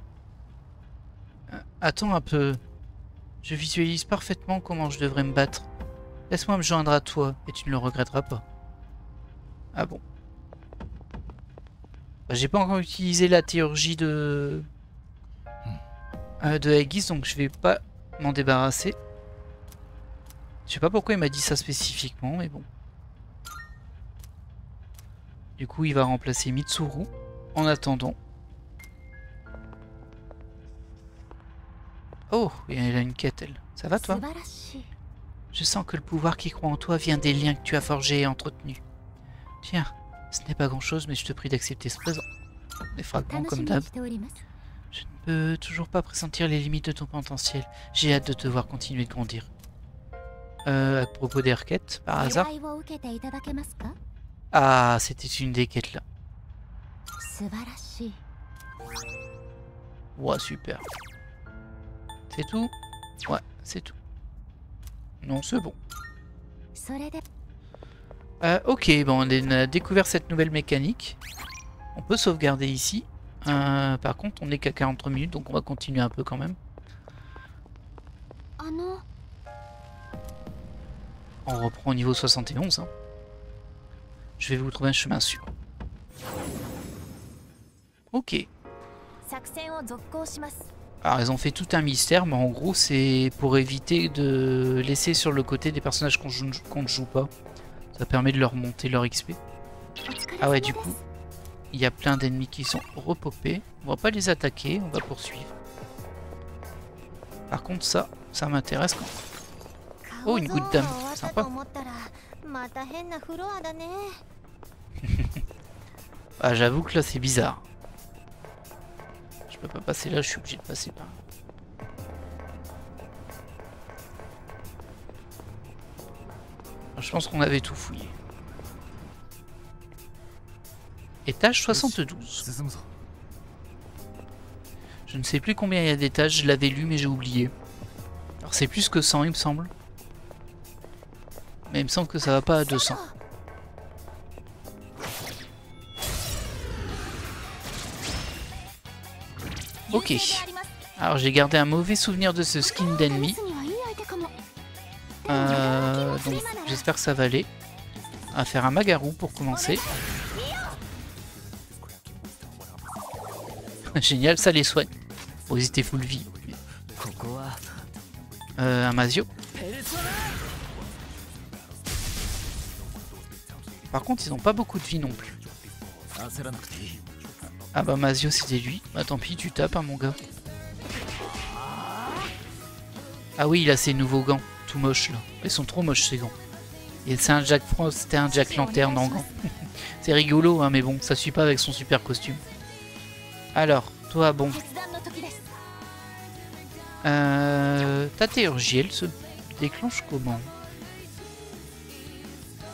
Attends un peu. Je visualise parfaitement comment je devrais me battre. Laisse-moi me joindre à toi, et tu ne le regretteras pas. Ah bon. Bah, j'ai pas encore utilisé la théurgie de Aegis, donc je vais pas m'en débarrasser. Je sais pas pourquoi il m'a dit ça spécifiquement, mais bon. Du coup, il va remplacer Mitsuru. En attendant. Oh, elle a une quête, elle. Ça va, toi? Je sens que le pouvoir qui croit en toi vient des liens que tu as forgés et entretenus. Tiens, ce n'est pas grand-chose, mais je te prie d'accepter ce présent. Des fragments comme d'hab. Je ne peux toujours pas pressentir les limites de ton potentiel. J'ai hâte de te voir continuer de grandir. À propos des requêtes, par hasard. Ah, c'était une des quêtes là. Ouah, super. C'est tout? Ouais, c'est tout. Non, c'est bon. Ok, bon, on a découvert cette nouvelle mécanique. On peut sauvegarder ici. Par contre, on n'est qu'à 43 minutes, donc on va continuer un peu quand même. On reprend au niveau 71. Hein. Je vais vous trouver un chemin sûr. Ok. Alors, ils ont fait tout un mystère, mais en gros, c'est pour éviter de laisser sur le côté des personnages qu'on ne joue pas. Ça permet de leur monter leur XP. Ah ouais, du coup, il y a plein d'ennemis qui sont repopés. On va pas les attaquer, on va poursuivre. Par contre, ça m'intéresse quand même. Oh, une goutte d'âme, sympa. Ah, j'avoue que là, c'est bizarre. Je peux pas passer là, je suis obligé de passer par là. Alors, je pense qu'on avait tout fouillé. Étage 72. Je ne sais plus combien il y a d'étages, je l'avais lu mais j'ai oublié. Alors c'est plus que 100 il me semble. Mais il me semble que ça va pas à 200. Ok. Alors j'ai gardé un mauvais souvenir de ce skin d'ennemi. Donc j'espère que ça va aller. On va faire un Magaru pour commencer. Génial, ça les soigne. Bon, ils étaient full vie. Un Mazio. Par contre, ils ont pas beaucoup de vie non plus. Ah bah Mazio c'était lui. Bah tant pis, tu tapes hein, mon gars. Ah oui, il a ses nouveaux gants. Tout moches là. Ils sont trop moches ces gants. Et c'est un Jack Frost et un Jack Lantern en gants. C'est rigolo hein, mais bon, ça suit pas avec son super costume. Alors, toi bon. Ta théurgie, elle se déclenche comment?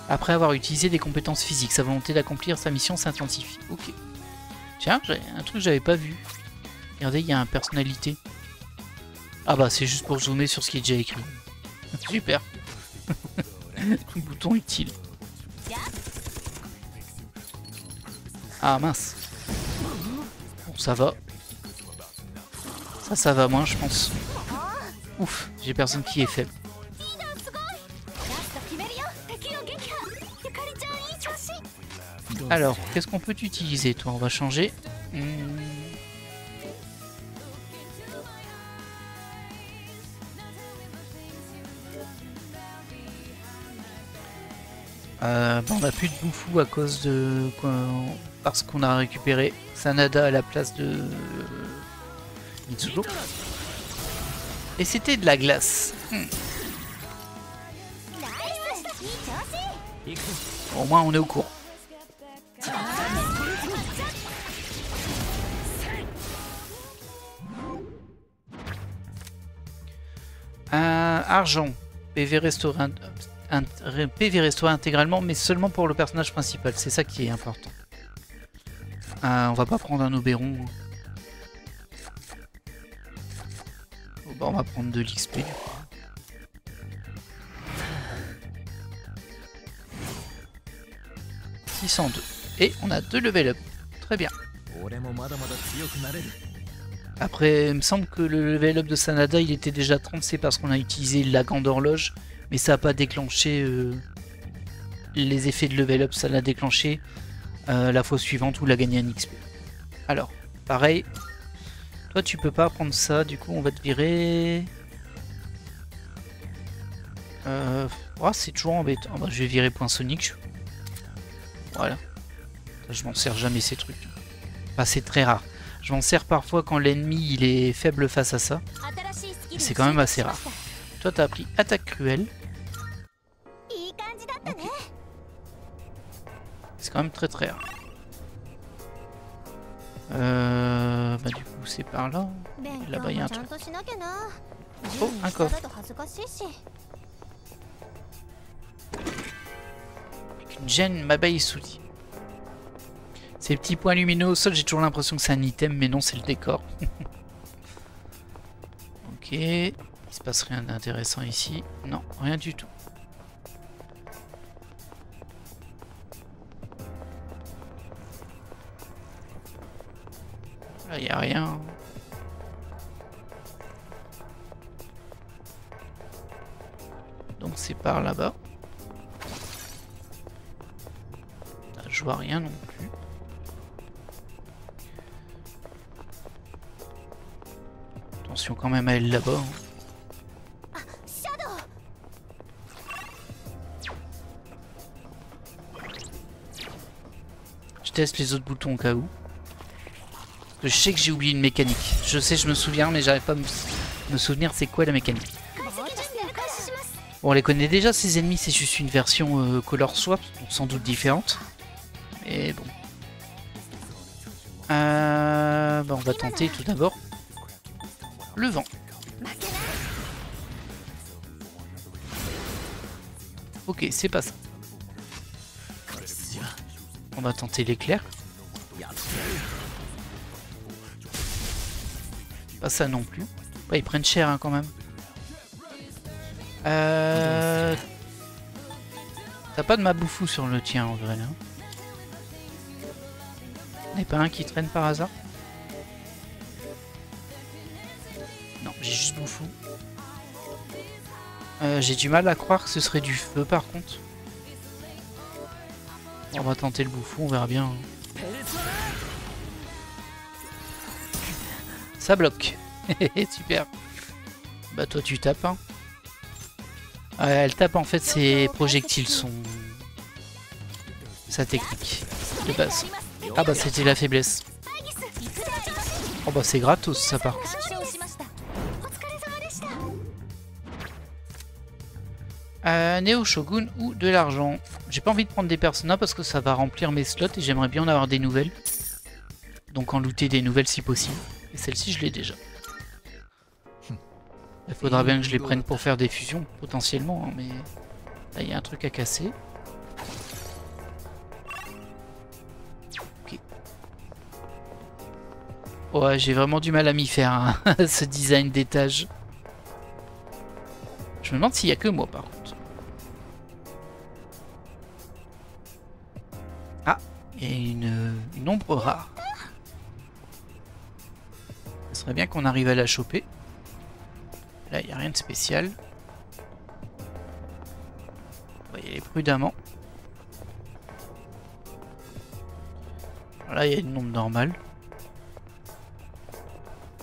Après avoir utilisé des compétences physiques, sa volonté d'accomplir sa mission s'intensifie. Ok. Tiens, j'ai un truc que j'avais pas vu. Regardez, il y a un personnalité. Ah bah c'est juste pour zoomer sur ce qui est déjà écrit. Super. Bouton utile. Ah mince. Bon, ça va. Ça va moins, je pense. Ouf, j'ai personne qui est faible. Alors, qu'est-ce qu'on peut utiliser, toi? On va changer. On n'a plus de Boufou à cause de... parce qu'on a récupéré Sanada à la place de... Mitsugo. Et c'était de la glace. Au moins on est au courant. Argent. PV restaurant. PV restauré intégralement, mais seulement pour le personnage principal. C'est ça qui est important. On va pas prendre un Oberon. Bon, on va prendre de l'XP. 602. Et on a 2 level up. Très bien. Après, il me semble que le level up de Sanada, il était déjà 30. C'est parce qu'on a utilisé la gant d'horloge. Mais ça n'a pas déclenché les effets de level up. Ça l'a déclenché la fois suivante où il a gagné un XP. Alors, pareil. Toi, tu peux pas prendre ça. Du coup, on va te virer... Oh, c'est toujours embêtant. Oh, bah, je vais virer point Sonic. Voilà. Je m'en sers jamais ces trucs. Enfin, c'est très rare. Je m'en sers parfois quand l'ennemi il est faible face à ça. C'est quand même assez rare. Toi, t'as appris attaque cruelle. Okay. C'est quand même très très rare. Bah du coup c'est par là. Là-bas il y a un truc. Oh, un coffre. Une gêne m'abeille souris. Ces petits points lumineux au sol, j'ai toujours l'impression que c'est un item, mais non, c'est le décor. Ok. Il se passe rien d'intéressant ici. Non, rien du tout. Là, il n'y a rien. Donc c'est par là-bas. Là, je vois rien non plus. Attention quand même à elle là-bas. Je teste les autres boutons au cas où. Parce que je sais que j'ai oublié une mécanique. Je sais, je me souviens, mais j'arrive pas à me souvenir c'est quoi la mécanique. Bon, on les connaît déjà ces ennemis, c'est juste une version color swap, donc sans doute différente. Mais bon. Bah, on va tenter tout d'abord le vent. Ok, c'est pas ça. On va tenter l'éclair. Pas ça non plus. Ouais, ils prennent cher hein, quand même. T'as pas de Maboufou sur le tien en vrai. Hein. Y'en a pas un qui traîne par hasard? Non, j'ai juste bouffou. J'ai du mal à croire que ce serait du feu par contre. On va tenter le bouffou, on verra bien. Hein. Ça bloque. Super. Bah toi tu tapes. Hein. Elle tape en fait, ses projectiles sont... sa technique de base. Ah bah c'était la faiblesse. Oh bah c'est gratos ça part. Néo Shogun ou de l'argent. J'ai pas envie de prendre des personnages parce que ça va remplir mes slots et j'aimerais bien en avoir des nouvelles. Donc en looter des nouvelles si possible. Et celle-ci je l'ai déjà. Il faudra bien que je les prenne pour faire des fusions potentiellement, hein, mais là il y a un truc à casser. Ok. Ouais, j'ai vraiment du mal à m'y faire, hein, ce design d'étage. Je me demande s'il y a que moi par contre. Ah, il y a une ombre rare. Ce serait bien qu'on arrive à la choper. Là, il n'y a rien de spécial. On va y aller prudemment. Là, il y a une ombre normale.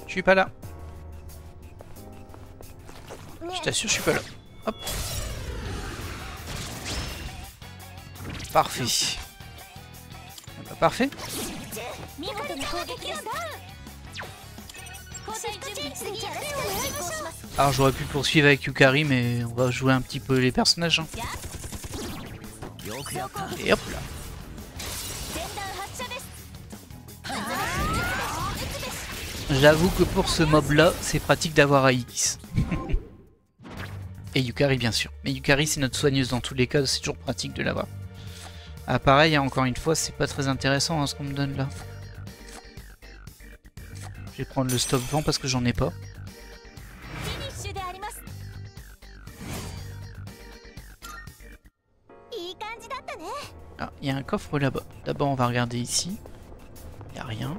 Je suis pas là. Je t'assure, je suis pas là. Hop. Parfait. Bah, parfait. Alors j'aurais pu poursuivre avec Yukari, mais on va jouer un petit peu les personnages. Hein. Et hop là. J'avoue que pour ce mob là, c'est pratique d'avoir Aix. Et Yukari bien sûr. Mais Yukari c'est notre soigneuse dans tous les cas, c'est toujours pratique de l'avoir. Ah pareil, hein, encore une fois, c'est pas très intéressant hein, ce qu'on me donne là. Je vais prendre le stop vent parce que j'en ai pas. Ah, il y a un coffre là-bas. D'abord on va regarder ici. Il n'y a rien.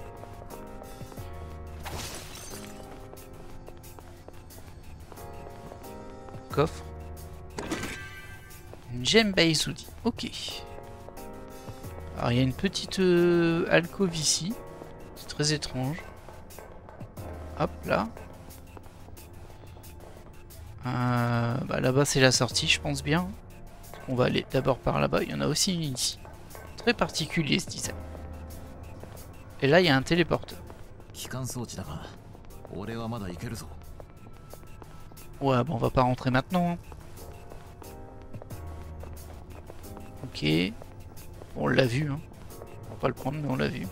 Coffre. Une gemme Baizudi. Ok. Alors il y a une petite alcôve ici. C'est très étrange. Hop là. Bah là-bas c'est la sortie je pense bien. On va aller d'abord par là-bas. Il y en a aussi une ici. Très particulier ce design. Et là il y a un téléporteur. Ouais bon on va pas rentrer maintenant. Hein. Ok. On l'a vu. Hein. On va pas le prendre mais on l'a vu.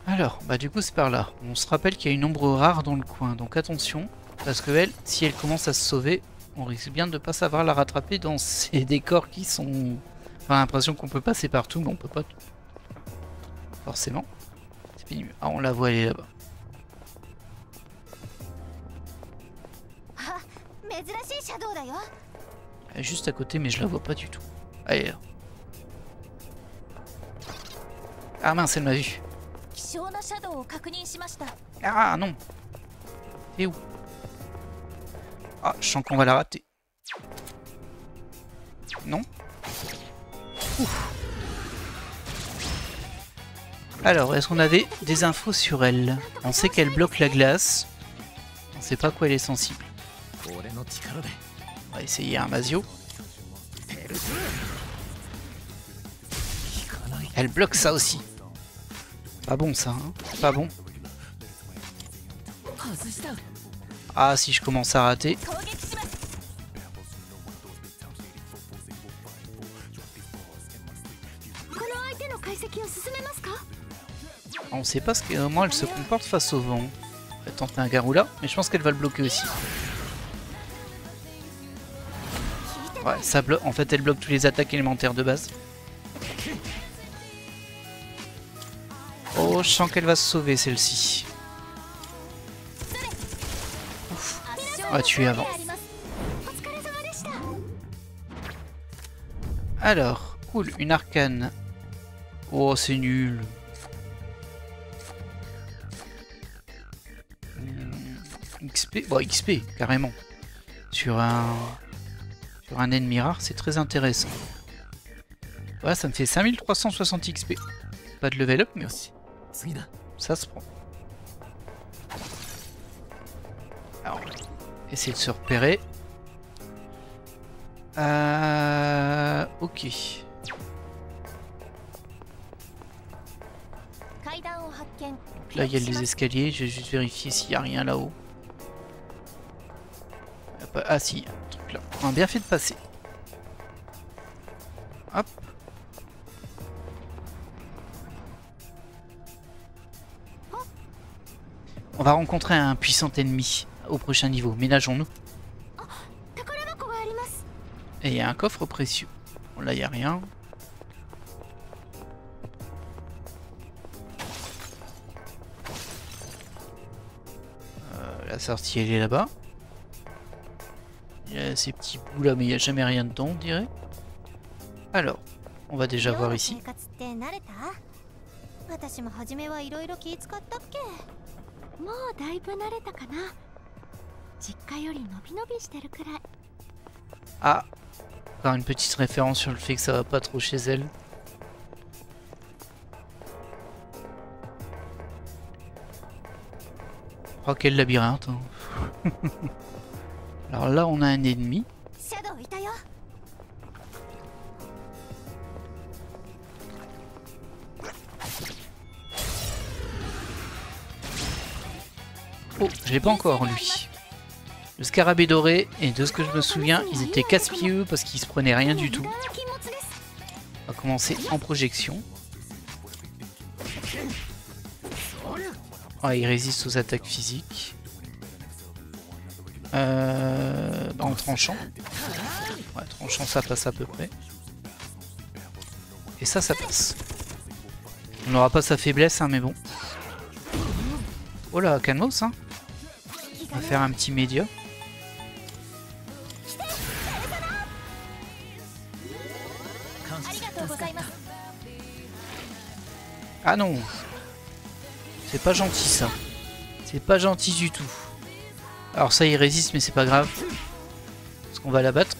Alors, bah du coup c'est par là. On se rappelle qu'il y a une ombre rare dans le coin, donc attention, parce que elle, si elle commence à se sauver, on risque bien de ne pas savoir la rattraper dans ces décors qui sont... Enfin, l'impression qu'on peut passer partout, mais on peut pas tout. Forcément. C'est pénible. Ah, on la voit aller là-bas. Elle est juste à côté, mais je la vois pas du tout. Allez là. Ah mince, elle m'a vu. Ah non. Et où? Ah, je sens qu'on va la rater. Non. Ouf. Alors, est-ce qu'on avait des infos sur elle? On sait qu'elle bloque la glace. On sait pas à quoi elle est sensible. On va essayer un Masio. Elle bloque ça aussi. Pas bon ça, hein? Pas bon. Ah si je commence à rater. On sait pas comment elle se comporte face au vent. On va tenter un Garou là, mais je pense qu'elle va le bloquer aussi. Ouais, ça bloque. En fait, elle bloque tous les attaques élémentaires de base. Oh, je sens qu'elle va se sauver celle-ci. On va tuer avant. Alors, cool, une arcane. Oh, c'est nul. XP, bon XP carrément. Sur un ennemi rare, c'est très intéressant. Voilà, ça me fait 5360 XP. Pas de level up, mais ça se prend. Alors, essayer de se repérer. Ok. Là, il y a les escaliers. Je vais juste vérifier s'il n'y a rien là-haut. Ah si, un truc là. On a bien fait de passer. Hop. On va rencontrer un puissant ennemi au prochain niveau. Ménageons-nous. Et il y a un coffre précieux. Bon, là, il n'y a rien. La sortie, elle est là-bas. Il y a ces petits bouts là, mais il n'y a jamais rien dedans, on dirait. Alors, on va déjà voir ici. Ah, encore une petite référence sur le fait que ça va pas trop chez elle. Oh, quel labyrinthe. Hein. Alors là, on a un ennemi. Oh, je l'ai pas encore lui. Le scarabée doré, et de ce que je me souviens, ils étaient casse-pieds parce qu'ils se prenaient rien du tout. On va commencer en projection. Ah, il résiste aux attaques physiques. En tranchant. Ouais, tranchant, ça passe à peu près. Et ça passe. On n'aura pas sa faiblesse, hein, mais bon. Oh là, calmos, hein. On va faire un petit média. Ah non. C'est pas gentil ça. C'est pas gentil du tout. Alors ça il résiste mais c'est pas grave. Parce qu'on va l'abattre.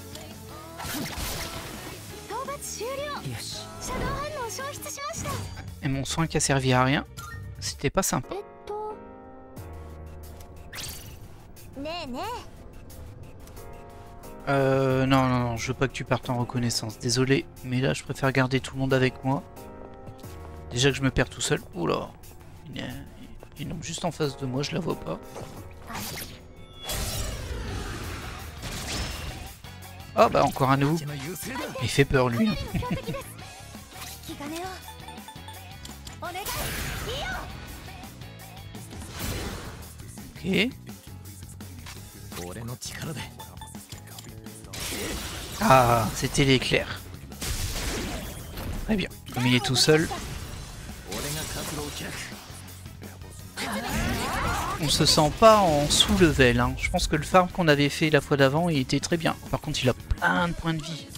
Et mon soin qui a servi à rien. C'était pas sympa. Non, je veux pas que tu partes en reconnaissance. Désolé, mais là je préfère garder tout le monde avec moi. Déjà que je me perds tout seul. Oula. Il est juste en face de moi, je la vois pas. Ah bah encore un nouveau. Il fait peur lui. Ok. Ah, c'était l'éclair. Très bien. Comme il est tout seul. On se sent pas en sous-level. Hein. Je pense que le farm qu'on avait fait la fois d'avant, il était très bien. Par contre, il a plein de points de vie.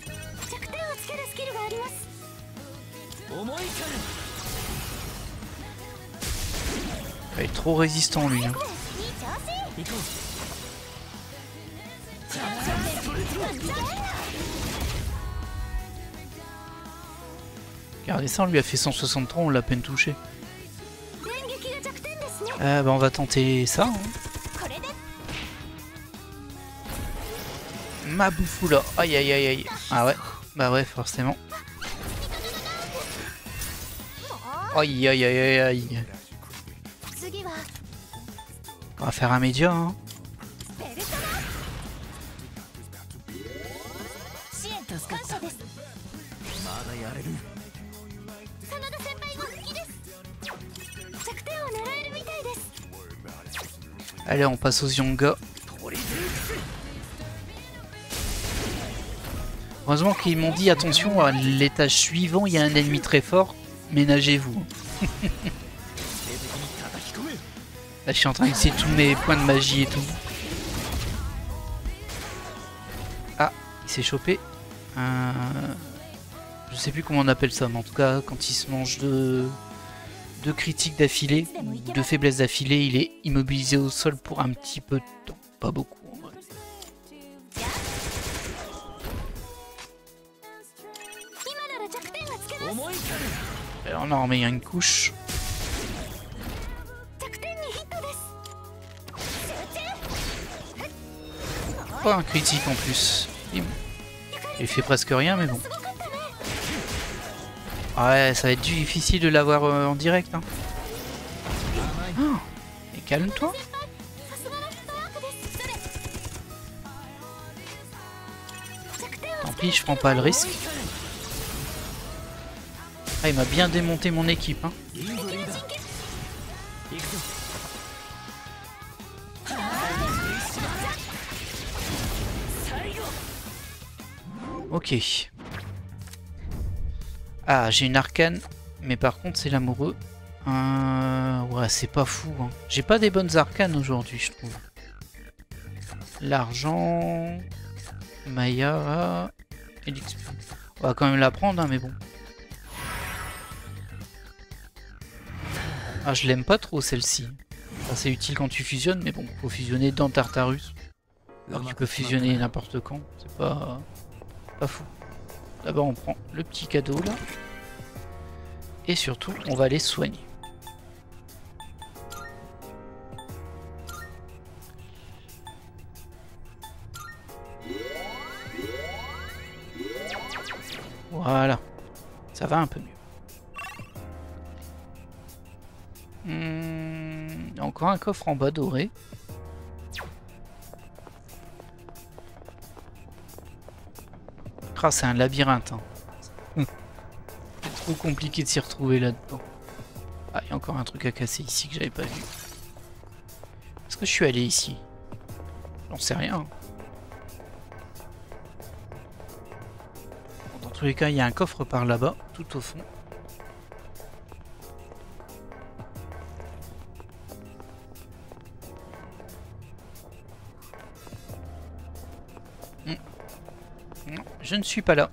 Il est trop résistant lui. Hein. Regardez ça, on lui a fait 163, on l'a à peine touché. Bah on va tenter ça. Hein. Ma boufoula. Aïe aïe aïe aïe. Ah ouais. Bah ouais, forcément. Aïe aïe aïe aïe aïe. On va faire un média. Hein. Allez, on passe aux Yonga. Heureusement qu'ils m'ont dit attention, à l'étage suivant, il y a un ennemi très fort. Ménagez-vous. Là, je suis en train d'essayer tous mes points de magie et tout. Ah, il s'est chopé. Je sais plus comment on appelle ça, mais en tout cas, quand il se mange 2 critiques d'affilée, ou 2 faiblesses d'affilée, il est immobilisé au sol pour un petit peu de temps. Pas beaucoup en vrai. Et on en remet une couche. Pas un critique en plus. Il fait presque rien mais bon. Ouais, ça va être difficile de l'avoir en direct. Hein. Oh, et calme-toi. Tant pis, je prends pas le risque. Ah, il m'a bien démonté mon équipe. Hein. Ok. Ah, j'ai une arcane, mais par contre c'est l'amoureux. Ouais, c'est pas fou. Hein. J'ai pas des bonnes arcanes aujourd'hui, je trouve. L'argent... Maya... Et l'XP. On va quand même la prendre, hein, mais bon. Ah, je l'aime pas trop celle-ci. Enfin, c'est utile quand tu fusionnes, mais bon, faut fusionner dans Tartarus. Alors tu peux fusionner n'importe quand, c'est pas fou. D'abord on prend le petit cadeau là. Et surtout, on va les soigner. Voilà. Ça va un peu mieux. Encore un coffre en bas doré. Ah, c'est un labyrinthe. Hein. C'est trop compliqué de s'y retrouver là-dedans. Ah, il y a encore un truc à casser ici que j'avais pas vu. Est-ce que je suis allé ici? J'en sais rien. Dans tous les cas, il y a un coffre par là-bas, tout au fond. Non, je ne suis pas là.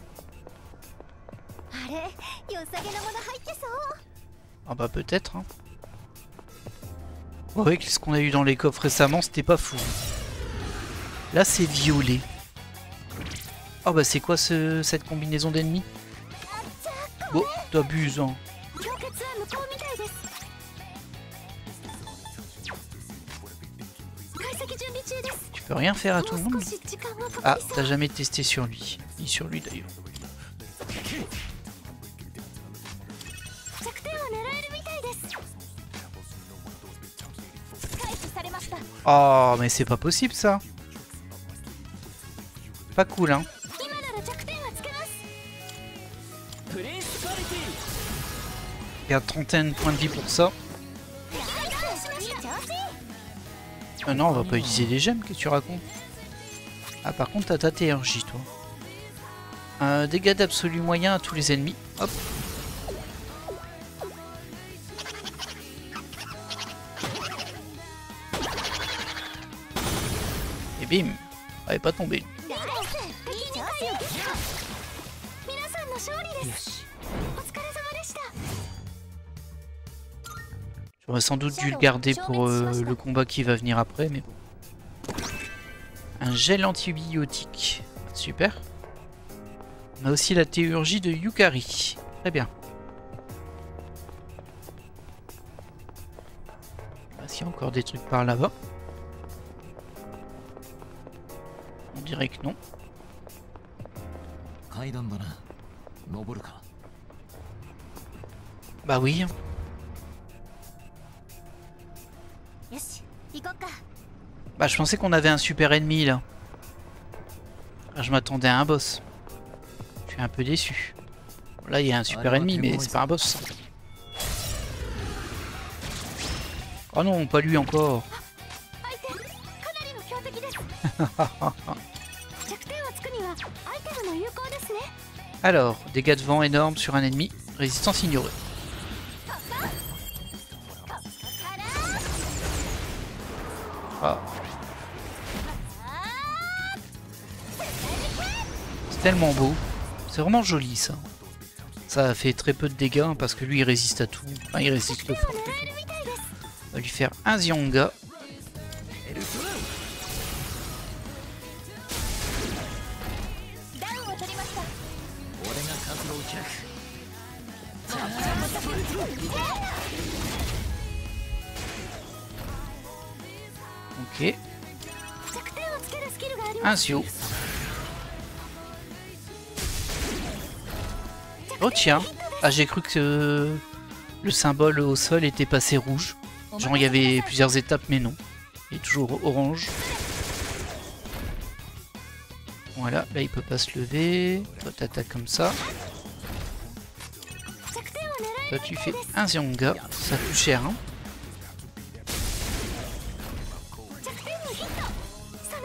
Ah bah peut-être. Hein. Ouais, ce qu'on a eu dans les coffres récemment, c'était pas fou. Là, c'est violet. Oh bah c'est quoi cette combinaison d'ennemis? Bon, t'abuses, hein. Tu peux rien faire à tout le monde. Ah, t'as jamais testé sur lui. Ni sur lui d'ailleurs. Oh, mais c'est pas possible ça. Pas cool, hein. Regarde, 31 points de vie pour ça. Ah non, on va pas utiliser les gemmes, qu'est-ce que tu racontes? Ah, par contre, t'as ta TRJ, toi. Dégâts d'absolu moyen à tous les ennemis. Hop. Et bim. Elle est pas tombée. Yes. J'aurais sans doute dû le garder pour le combat qui va venir après, mais bon. Un gel antibiotique. Super. On a aussi la théurgie de Yukari. Très bien. Est-ce qu'il y a encore des trucs par là-bas? On dirait que non. Bah oui. Bah je pensais qu'on avait un super ennemi là. Je m'attendais à un boss. Je suis un peu déçu. Là il y a un super ennemi mais c'est pas un boss. Oh non, pas lui encore. Alors, dégâts de vent énormes sur un ennemi, résistance ignorée. Ah. C'est tellement beau. C'est vraiment joli ça. ça fait très peu de dégâts hein, parce que lui il résiste à tout. Enfin, il résiste fort plutôt. On va lui faire un Zyonga. Ok. Un Zio. Oh tiens. Ah j'ai cru que le symbole au sol était passé rouge. Genre il y avait plusieurs étapes mais non. Il est toujours orange. Voilà, là il peut pas se lever. Toi t'attaques comme ça. Toi tu fais un Zyonga. Ça coûte cher hein.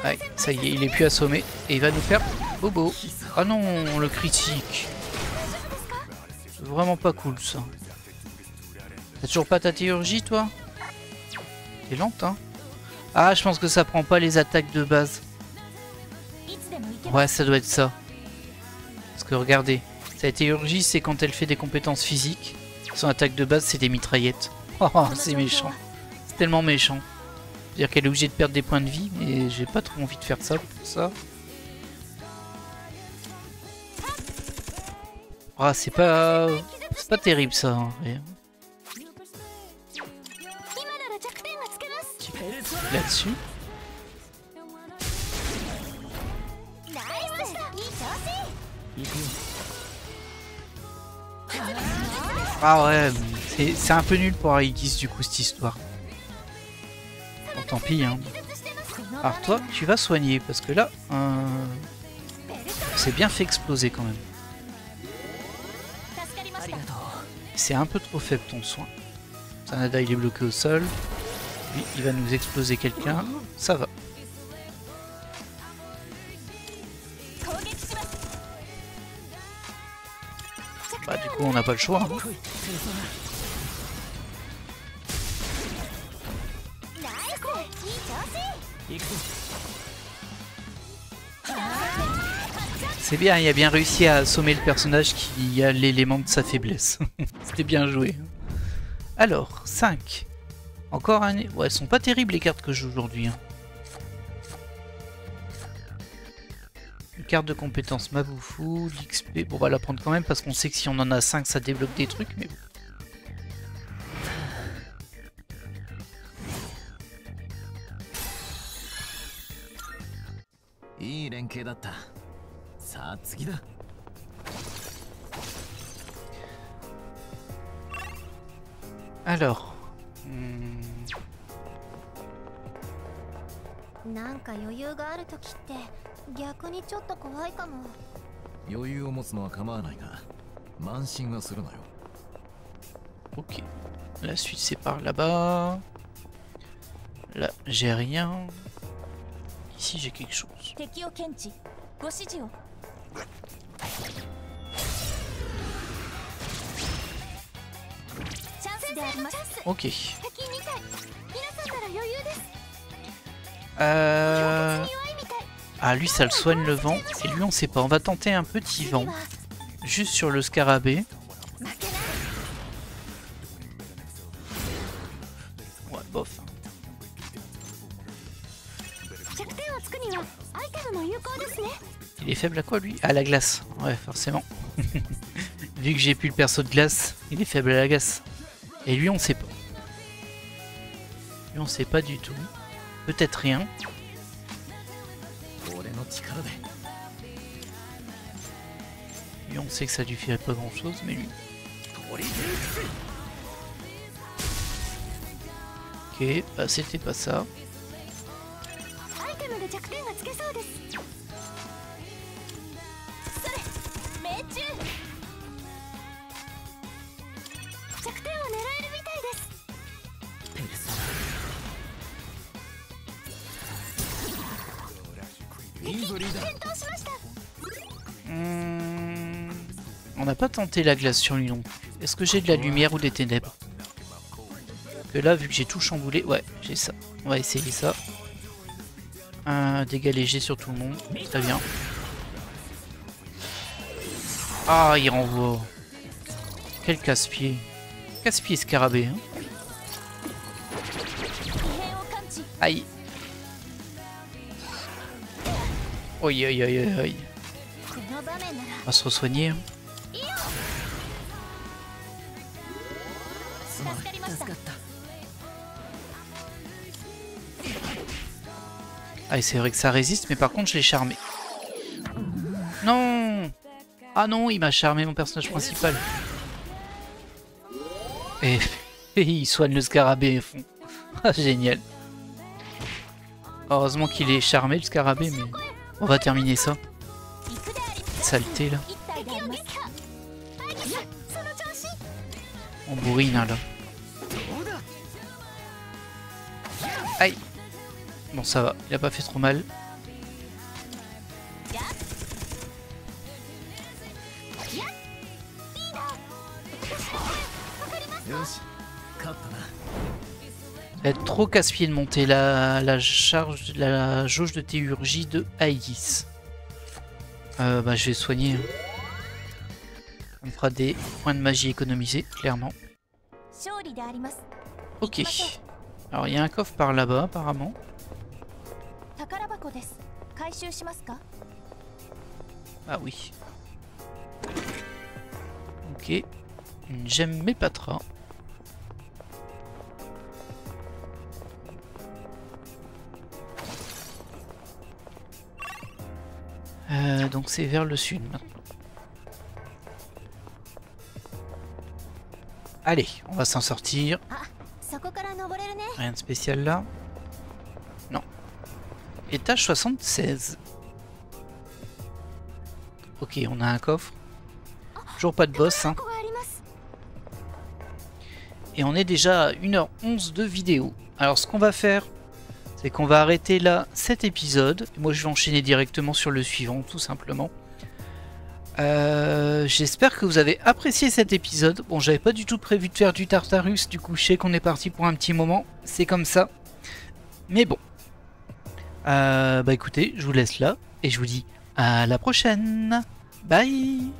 Ouais, ça y est, il est plus assommé. Et il va nous faire bobo. Ah non, le critique. C'est vraiment pas cool ça. T'as toujours pas ta théurgie toi? T'es lente hein. Ah, je pense que ça prend pas les attaques de base. Ouais, ça doit être ça. Parce que regardez, sa théurgie c'est quand elle fait des compétences physiques. Son attaque de base c'est des mitraillettes. Oh, c'est méchant. C'est tellement méchant. C'est-à-dire qu'elle est obligée de perdre des points de vie, mais j'ai pas trop envie de faire ça pour ça. Ah, c'est pas terrible ça. Hein. Là-dessus. Ah ouais, c'est un peu nul pour Aegis du coup cette histoire. Bon, tant pis hein. Alors toi, tu vas soigner parce que là, c'est bien fait exploser quand même. C'est un peu trop faible ton soin. Sanada il est bloqué au sol. Lui, il va nous exploser quelqu'un. Ça va. Bah du coup on n'a pas le choix. Hein. C'est bien, il a bien réussi à assommer le personnage qui a l'élément de sa faiblesse. C'était bien joué. Alors, 5. Encore un... Ouais, elles sont pas terribles les cartes que je joue aujourd'hui. Hein. Une carte de compétence Maboufou, l'XP. Bon, on va la prendre quand même parce qu'on sait que si on en a 5, ça débloque des trucs, mais bon. Alors. なんか余裕があるときって逆にちょっと怖いかも。余裕を持つのは構わないが、慢心はするなよ。Ok. La suite c'est par là-bas. Là, j'ai rien. Ici, j'ai quelque chose. Ok. Ah, lui, ça le soigne le vent. Et lui, on sait pas. On va tenter un petit vent. Juste sur le scarabée. Ouais, bof. Il est faible à quoi, lui? À la glace. Ouais, forcément. Vu que j'ai plus le perso de glace, il est faible à la glace. Et lui, on sait pas. Lui, on sait pas du tout. Peut-être rien. Lui, on sait que ça lui ferait pas grand-chose, mais lui... Ok, bah c'était pas ça. On n'a pas tenté la glace sur lui non plus. Est-ce que j'ai de la lumière ou des ténèbres? Que là, vu que j'ai tout chamboulé, ouais, j'ai ça. On va essayer ça. Un dégât léger sur tout le monde. Très bien. Ah, il renvoie. Quel casse-pied. Casse-pied scarabée. Hein. Aïe. Aïe aïe aïe aïe. On va se re-soigner. Hein. Ah, c'est vrai que ça résiste, mais par contre je l'ai charmé. Non! Ah non, il m'a charmé mon personnage principal. Et il soigne le scarabée à fond. Ah, génial. Heureusement qu'il est charmé le scarabée, mais on va terminer ça. Saleté là. On bourrine hein, là. Aïe. Bon ça va, il a pas fait trop mal. Ça va être trop casse-pied de monter la charge, la jauge de théurgie de Aegis. Bah je vais soigner. On fera des points de magie économisés, clairement. Ok. Alors il y a un coffre par là-bas apparemment. Ah oui. Ok. Une gemme Mépatra. Donc c'est vers le sud maintenant. Allez, on va s'en sortir. Rien de spécial là. Non. Étage 76. Ok, on a un coffre. Toujours pas de boss. Hein. Et on est déjà à 1h11 de vidéo. Alors ce qu'on va faire, c'est qu'on va arrêter là cet épisode. Moi je vais enchaîner directement sur le suivant, tout simplement. J'espère que vous avez apprécié cet épisode. Bon, j'avais pas du tout prévu de faire du Tartarus, du coup je sais qu'on est parti pour un petit moment. C'est comme ça. Mais bon. Bah écoutez, je vous laisse là. Et je vous dis à la prochaine. Bye.